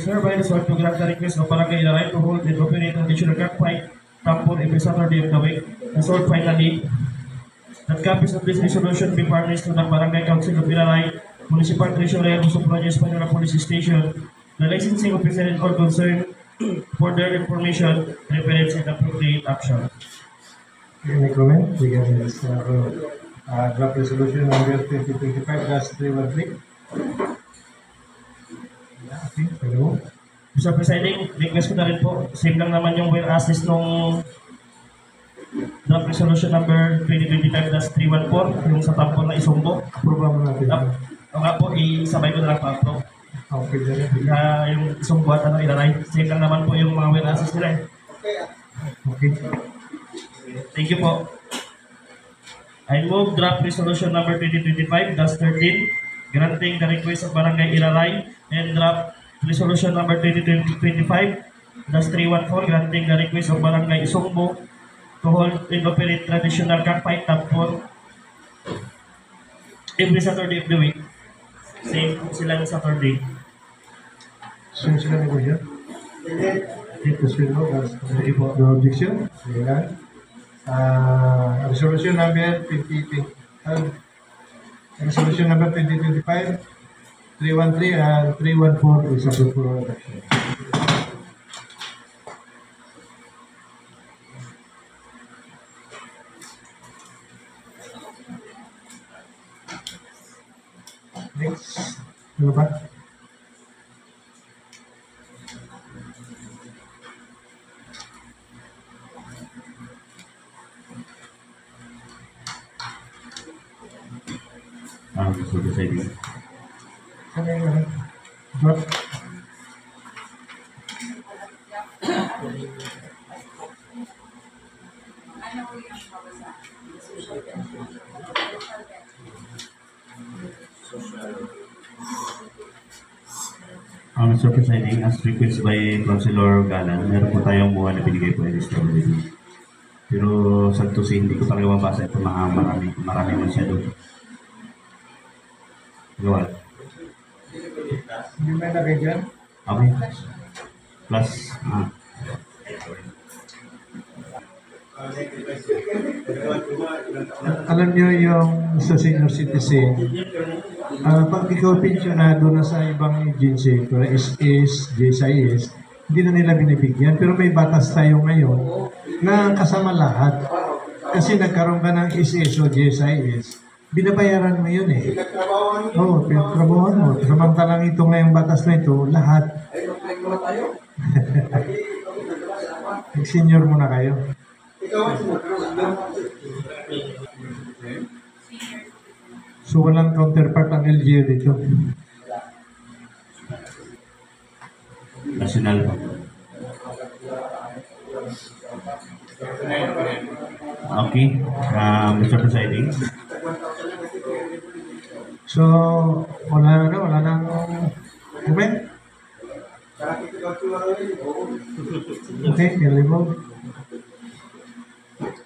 hereby resolved to grant the request of Barangay Iraray to hold and operate traditional cockfight tampon every Saturday of the week. Resolved finally that copies of this resolution be furnished to the Barangay Council of Iraray, Municipal Treasurer of Sopronio Española Police Station, the licensing officer and all concerned for their information, reference and appropriate action. Any comment regarding this draft resolution number 2025-313? Okay, hello. Mr. Presiding, request ko na rin po, same lang naman yung whereas nung draft resolution number 2025-314, yung sa tampon na isumbo. Approve mo natin. O nga po, isabay ko na lang pa. Okay, dyan. Yung isumbo at Iraray, same lang naman po yung mga whereas nila eh. Okay. Thank you po. I move draft resolution number 2025-13 granting the request of Barangay Iraray and draft resolution number 2025-314 granting the request of Barangay Isongbo to hold and operate traditional cockfight tampon every Saturday of the week. Same sila ng Saturday. Sino sila ni Kuya? Ito sila, no objection. Ayan. Resolution number 2025-313 and 314 is approved for adoption. Next, ano ba? Mr. Presiding. Ano yung drop? Mr. Presiding, as request by Councilor Galan, meron po tayong buwan na binigay po ay Mr. Presiding. Pero sa tusi, hindi ko talaga mabasa ito, marami masyado. Gawal. Hindi may lagay dyan? Okay. Plus, Alam niyo yung sa senior citizen, pag ikaw pensionado na sa ibang agency, pero SS, JSIS, hindi na nila binibigyan. Pero may batas tayo ngayon na kasama lahat. Kasi nagkaroon ka ng SS o JSIS, binabayaran mo yun eh. Oo, pinagtrabahoan mo. Samantalang ito ngayong batas na ito, lahat. Senior mo na kayo. So walang counterpart ang LGU dito. National po. Okay, Mr. Presiding. So, wala nang comment? Okay, Kellybo.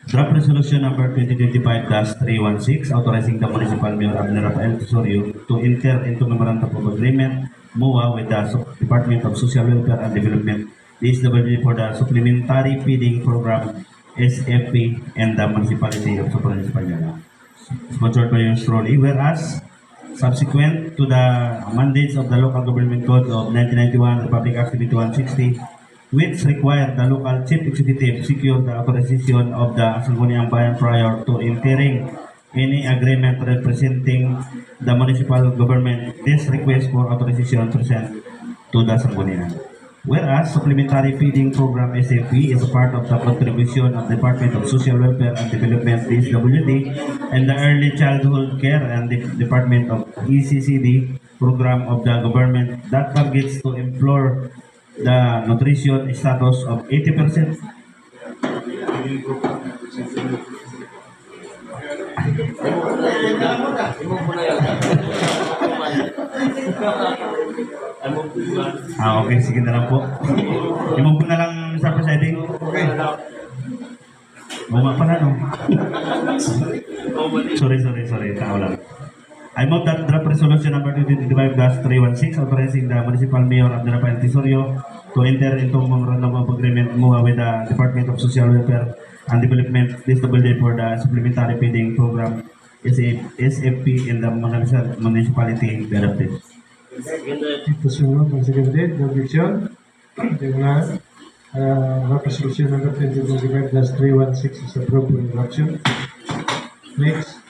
Draft Resolution number 2025-316 authorizing the Municipal Mayor Abner Rafael Tesorio to enter into Memorandum of Agreement MOA with the Department of Social Welfare and Development DSWD for the Supplementary Feeding Program SFP and the Municipality of Socorro Española. Sponsored by yours truly, whereas subsequent to the mandates of the Local Government Code of 1991, Republic Act 2160, which required the local chief executive secure the authorization of the Sangguniang Bayan prior to entering any agreement representing the municipal government. This request for authorization present to the Sangguniang. Whereas Supplementary Feeding Program SFP is a part of the contribution of the Department of Social Welfare and Development DSWD and the Early Childhood Care and the Department of ECCD program of the government that targets to improve the nutrition status of 80%. Okay, sige na lang po. I-move ko na lang, Mr. Presiding. Okay. Buma pa na, no? Sorry. Tao lang. I move that draft resolution number 2025-316 authorizing the Municipal Mayor Abner Rafael Tesorio to enter into Memorandum of Agreement MOA with the Department of Social Welfare and Development DSWD for the Supplementary Feeding Program SFP in the Municipality Directive. Ito sunod ang seconded, the objection. Tingnan. Draft resolution number 2025-316 is approved for adoption. Next.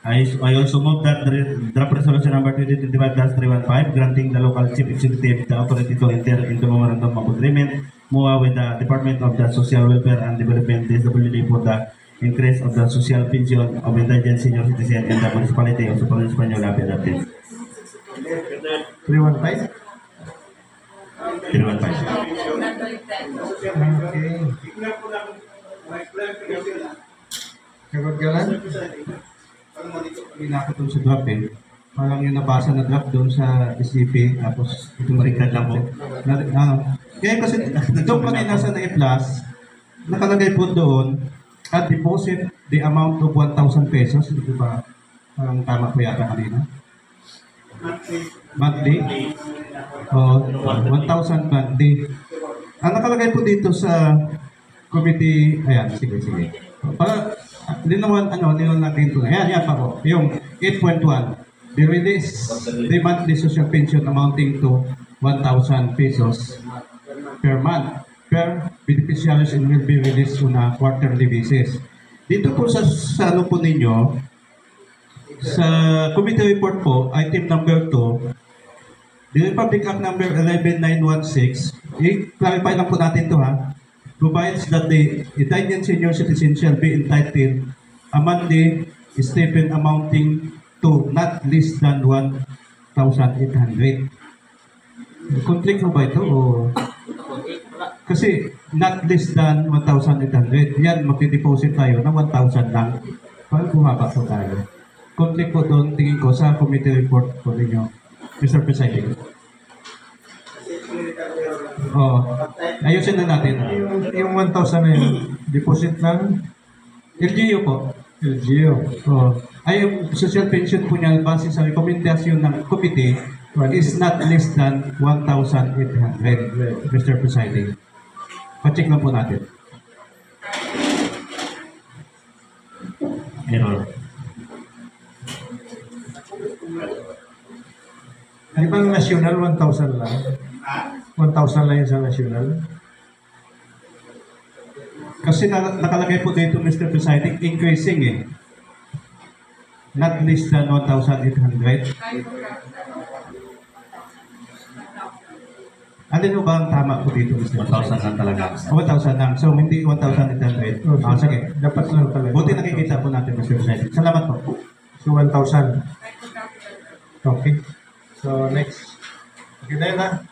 I also move that draft resolution number 2025-315 granting the local chief executive the authority to enter into memorandum of agreement MOA with the Department of the Social Welfare and Development DSWD for the increase of the social pension of indigent senior citizen in the municipality of Socorro Española be adopted. 315? 315. Okay. Kagagalan? Hindi na ako dun sa draft eh. Parang yung nabasa na draft doon sa SCP, tapos ito marikad lang po. Kaya kasi doon pa rin nasa na E-Plus, nakalagay po doon, at deposit the amount of 1,000 pesos. Hindi ba? Parang tama po yata kanina. Monthly? O, 1,000 monthly. Ang nakalagay po dito sa committee, ayan, sige. Para, linawan natin ito. Ayan pa po. Yung 8.1. They release the monthly social pension amounting to 1,000 pesos per month per beneficiaries and will be released on a quarterly basis. Dito po sa ano po ninyo, sa committee report po, item number 2, the Republic Act number 11916, i-clarify lang po natin ito ha, provides that the indigent senior citizen shall be entitled a monthly stipend amounting to not less than 1,800. Conflict mo ba ito? O? Kasi not less than 1,800. Yan, magti-deposit tayo ng 1,000 lang. Parang bumaba po tayo. Conflict po doon, tingin ko, sa committee report po ninyo. Mr. Presiding. Ayusin na natin. Yung 1,000 na yun, deposit lang? LGU po. LGU. Ay, yung social pension po niya, base sa rekomendasyon ng committee, is not less than 1,800, Mr. Presiding. Pa-check lang po natin. error. Di ba ang national 1,000 lang? 1,000 lang yun sa national? Kasi nakalagay po dito, Mr. Presiding, increasing eh. Not less than 1,800. Alin mo ba ang tama po dito, Mr. 1,000 lang talaga. 1,000 lang. So, hindi 1,800. Sige. Dapat lang talaga. Buti nakikita po natin, Mr. Presiding. Salamat po. So, 1,000. Okay. So, next. Okay na yun, ha?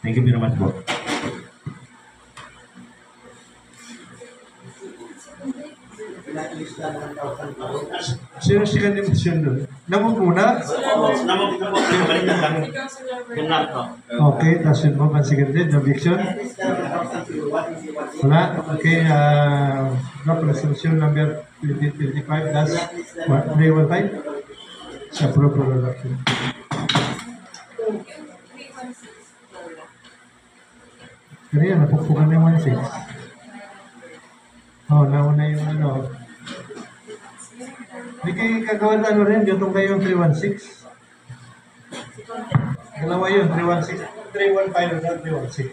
Thank you very much po. Sino si kandimasyon doon? Namumuna? Namumuna po. Nakabalitan lang. Kung lang po. Okay, that's it mo. Pansigan din. Objection? Wala? Okay, draft resolution number 2025, that's 315. Sa approval adoption. Kaya napukpukan na yung 1.6. Oh, nauna yung ano. Hindi kayo kagawa na ano rin, yung kayo yung 316. Dalawa yun, 316. 315 at 316.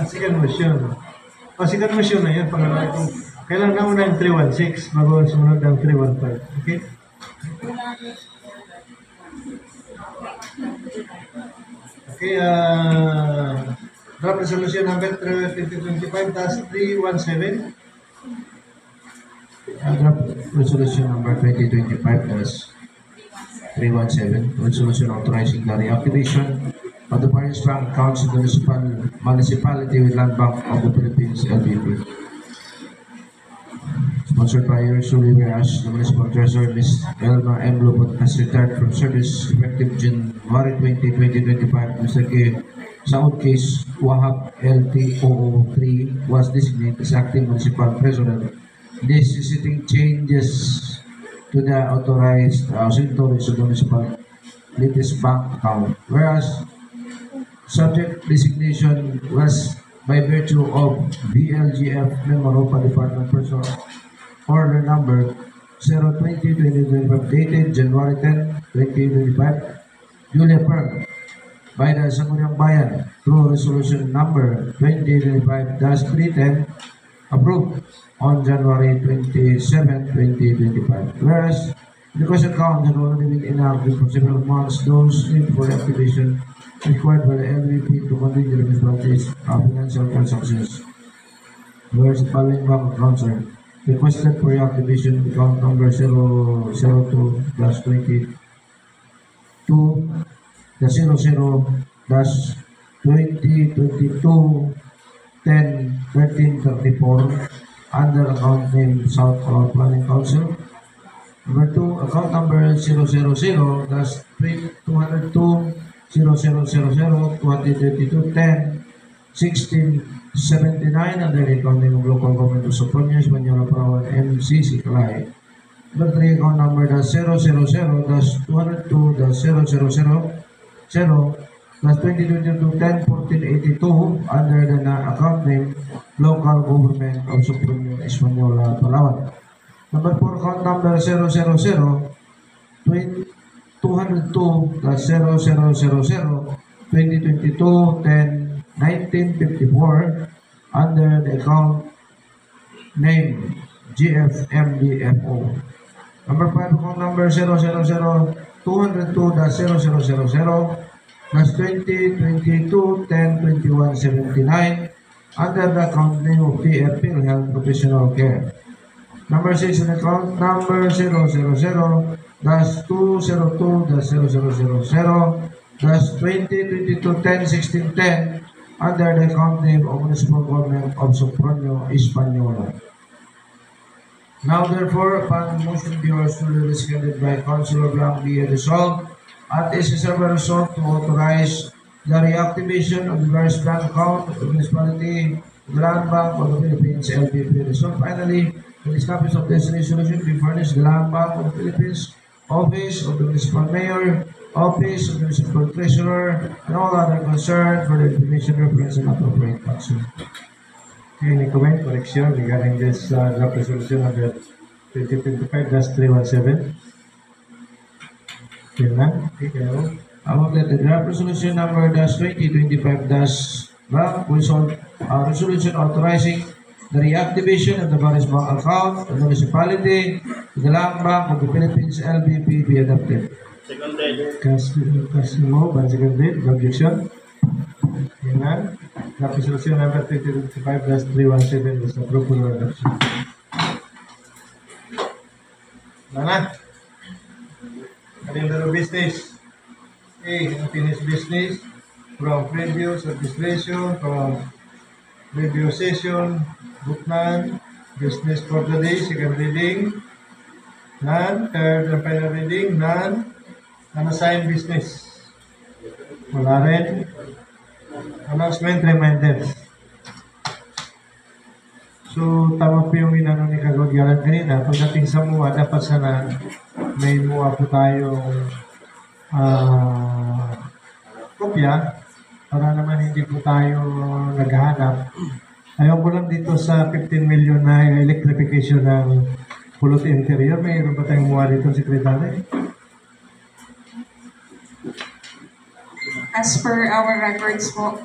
Second motion. Second motion na yun. Kailan nauna yung 316 bago sumunod ang 315. Okay? Okay, draft resolution number 2025, that's 317. Draft resolution number 2025-317, resolution authorizing the reactivation of the Paris Bank accounts in the municipality with Land Bank of the Philippines, LBP. Sponsored by Ursula Veras, the Municipal Treasurer, Ms. Elma M. Lupot has retired from service effective January 20, 2025. Mr. K. Saud Case Wahab LT003 was designated as acting municipal treasurer, necessitating changes to the authorized signatories of the municipality's bank account. Whereas subject designation was by virtue of BLGF Memo of Department Person Order number 020-2025 dated January 10, 2025, duly affirmed by the Sangguniang Bayan through resolution number 2025-310 approved on January 27, 2025. Whereas the question account had already been enacted for several months, those need for activation required by the LVP to continue the municipality's financial transactions. Whereas the following bank accounts are requested for reactivation account number 002-20 to the 00-2022-10-1334 under account name South Color Planning Council. Number 2, account number 000-222-0000-2022-10-1679 under the account name of Local Government of Soponyo, Espanola, Palawan, MCC, Calay. Number 3, account number 000-222-0000-2022-10-1482 under the account name Local Government of Soponyo, Espanola, Palawan. Number 4, account number 000-222-0000-2022-10-1954 under the account name GFMDFO. Number 5, account number 000-222-0000-2022-10-2179 under the account name of PF PhilHealth Professional Care. Number 6, on account number 000-202-0000-2022-10-1610 under the account name of Municipal Government of Soponyo, Espanola. Now therefore, upon motion be duly seconded by Councilor Blanc be resolved at SSR resolved to authorize the reactivation of the various bank account of the municipality, the Land Bank of the Philippines, LBP. Resolved finally, the copies of this resolution be furnished the Land Bank of the Philippines, Office of the Municipal Mayor, Office of the Municipal Treasurer, and all other concerned for the information, reference, and appropriate action. Any comment, correction regarding this draft resolution number 2025-317? Yun lang. Okay, kayo. I move that the draft resolution number -2025-1 resolution authorizing the reactivation of the Baris Bank account of the municipality to the Land Bank of the Philippines LBP be adopted. Kasi mo, ban seconded, objection? Yun lang. Draft resolution number 2025-317 is approved for adoption. Mana? Calendar of business. A. Unfinished business from previous administration, from previous session, book none, business for the day, second reading, none, third and final reading, none, unassigned business. Wala rin. Announcement, reminders. So, tama po yung inano ni Kagawad kanina. Pagdating sa MUA, dapat sana may MUA po tayong kopya para naman hindi po tayo naghahanap. Ayaw ko lang dito sa 15 million na electrification ng pulot interior. Mayroon ba tayong MUA dito, Secretary? As per our records po,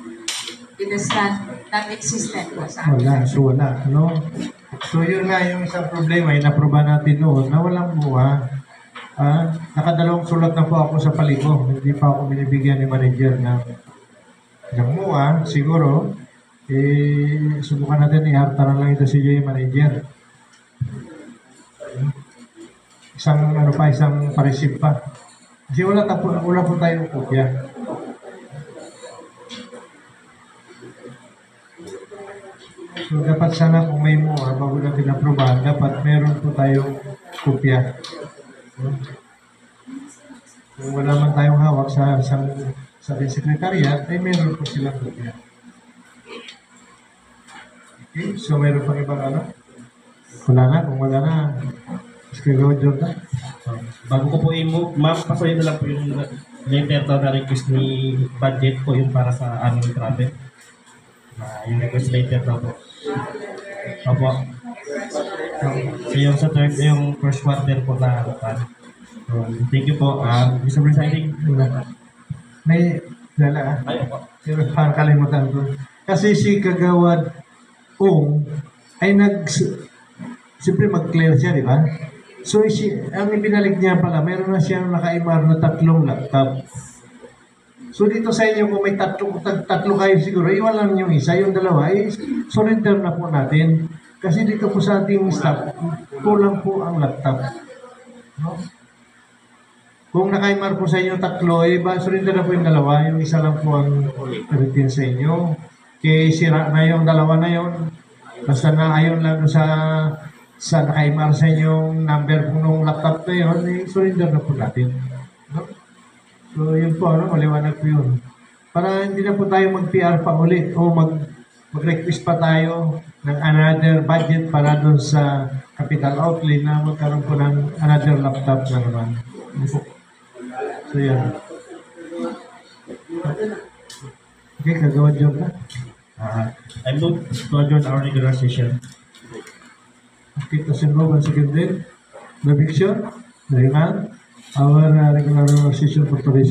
it is non-existent po sa Wala, so wala, no? So yun nga yung isang problema, inaproba natin noon na walang MUA. Nakadalawang sulat na po ako sa paliko. Hindi pa ako binibigyan ni manager ng MUA. Siguro, subukan natin i-hartaran lang ito si Jay manager. Isang pa-receive pa. Kasi wala po tayong kopya. So dapat sana kung may MUA, bago natin aprobahan, dapat meron po tayong kopya. Kung wala man tayong hawak sa sekretariat, ay meron po silang kopya. Okay, so meron pang ibang ano? Wala na, kung wala na, Go, Jordan. Bago ko po i-move, ma'am, pasayin na lang po yung letter na request ni budget po yung para sa aming travel. Yung request letter daw po. Opo. So yung sa third, yung first quarter po na harapan. Thank you po. Mr. Presiding. May dala pero parang kalimutan ko. Kasi si Kagawad Ong ay siyempre mag-clear siya, di ba? So, ang ibinalik niya pala, meron na siyang naka-MR na 3 laptop. So, dito sa inyo, kung may tatlo kayo siguro, iwan lang yung isa, yung dalawa, surrender na po natin. Kasi dito po sa ating staff, kulang po ang laptop. No? Kung naka-MR po sa inyo 3, surrender na po yung dalawa, yung isa lang po ang retain sa inyo. Kaya sira na yung dalawa na yun. Basta na ayon lang sa naka-MR sa inyong number po ng laptop na yun, surrender na po natin. No? So, yun po, maliwanag po yun. Para hindi na po tayo mag-PR pa ulit o mag-request pa tayo ng another budget para doon sa capital outlay na magkaroon po ng another laptop na naman. So, yan. Okay, kagawa job na. I move to adjourn our regular session. Okay, to involve and seconded. The fiction, the remand, our regular session for today's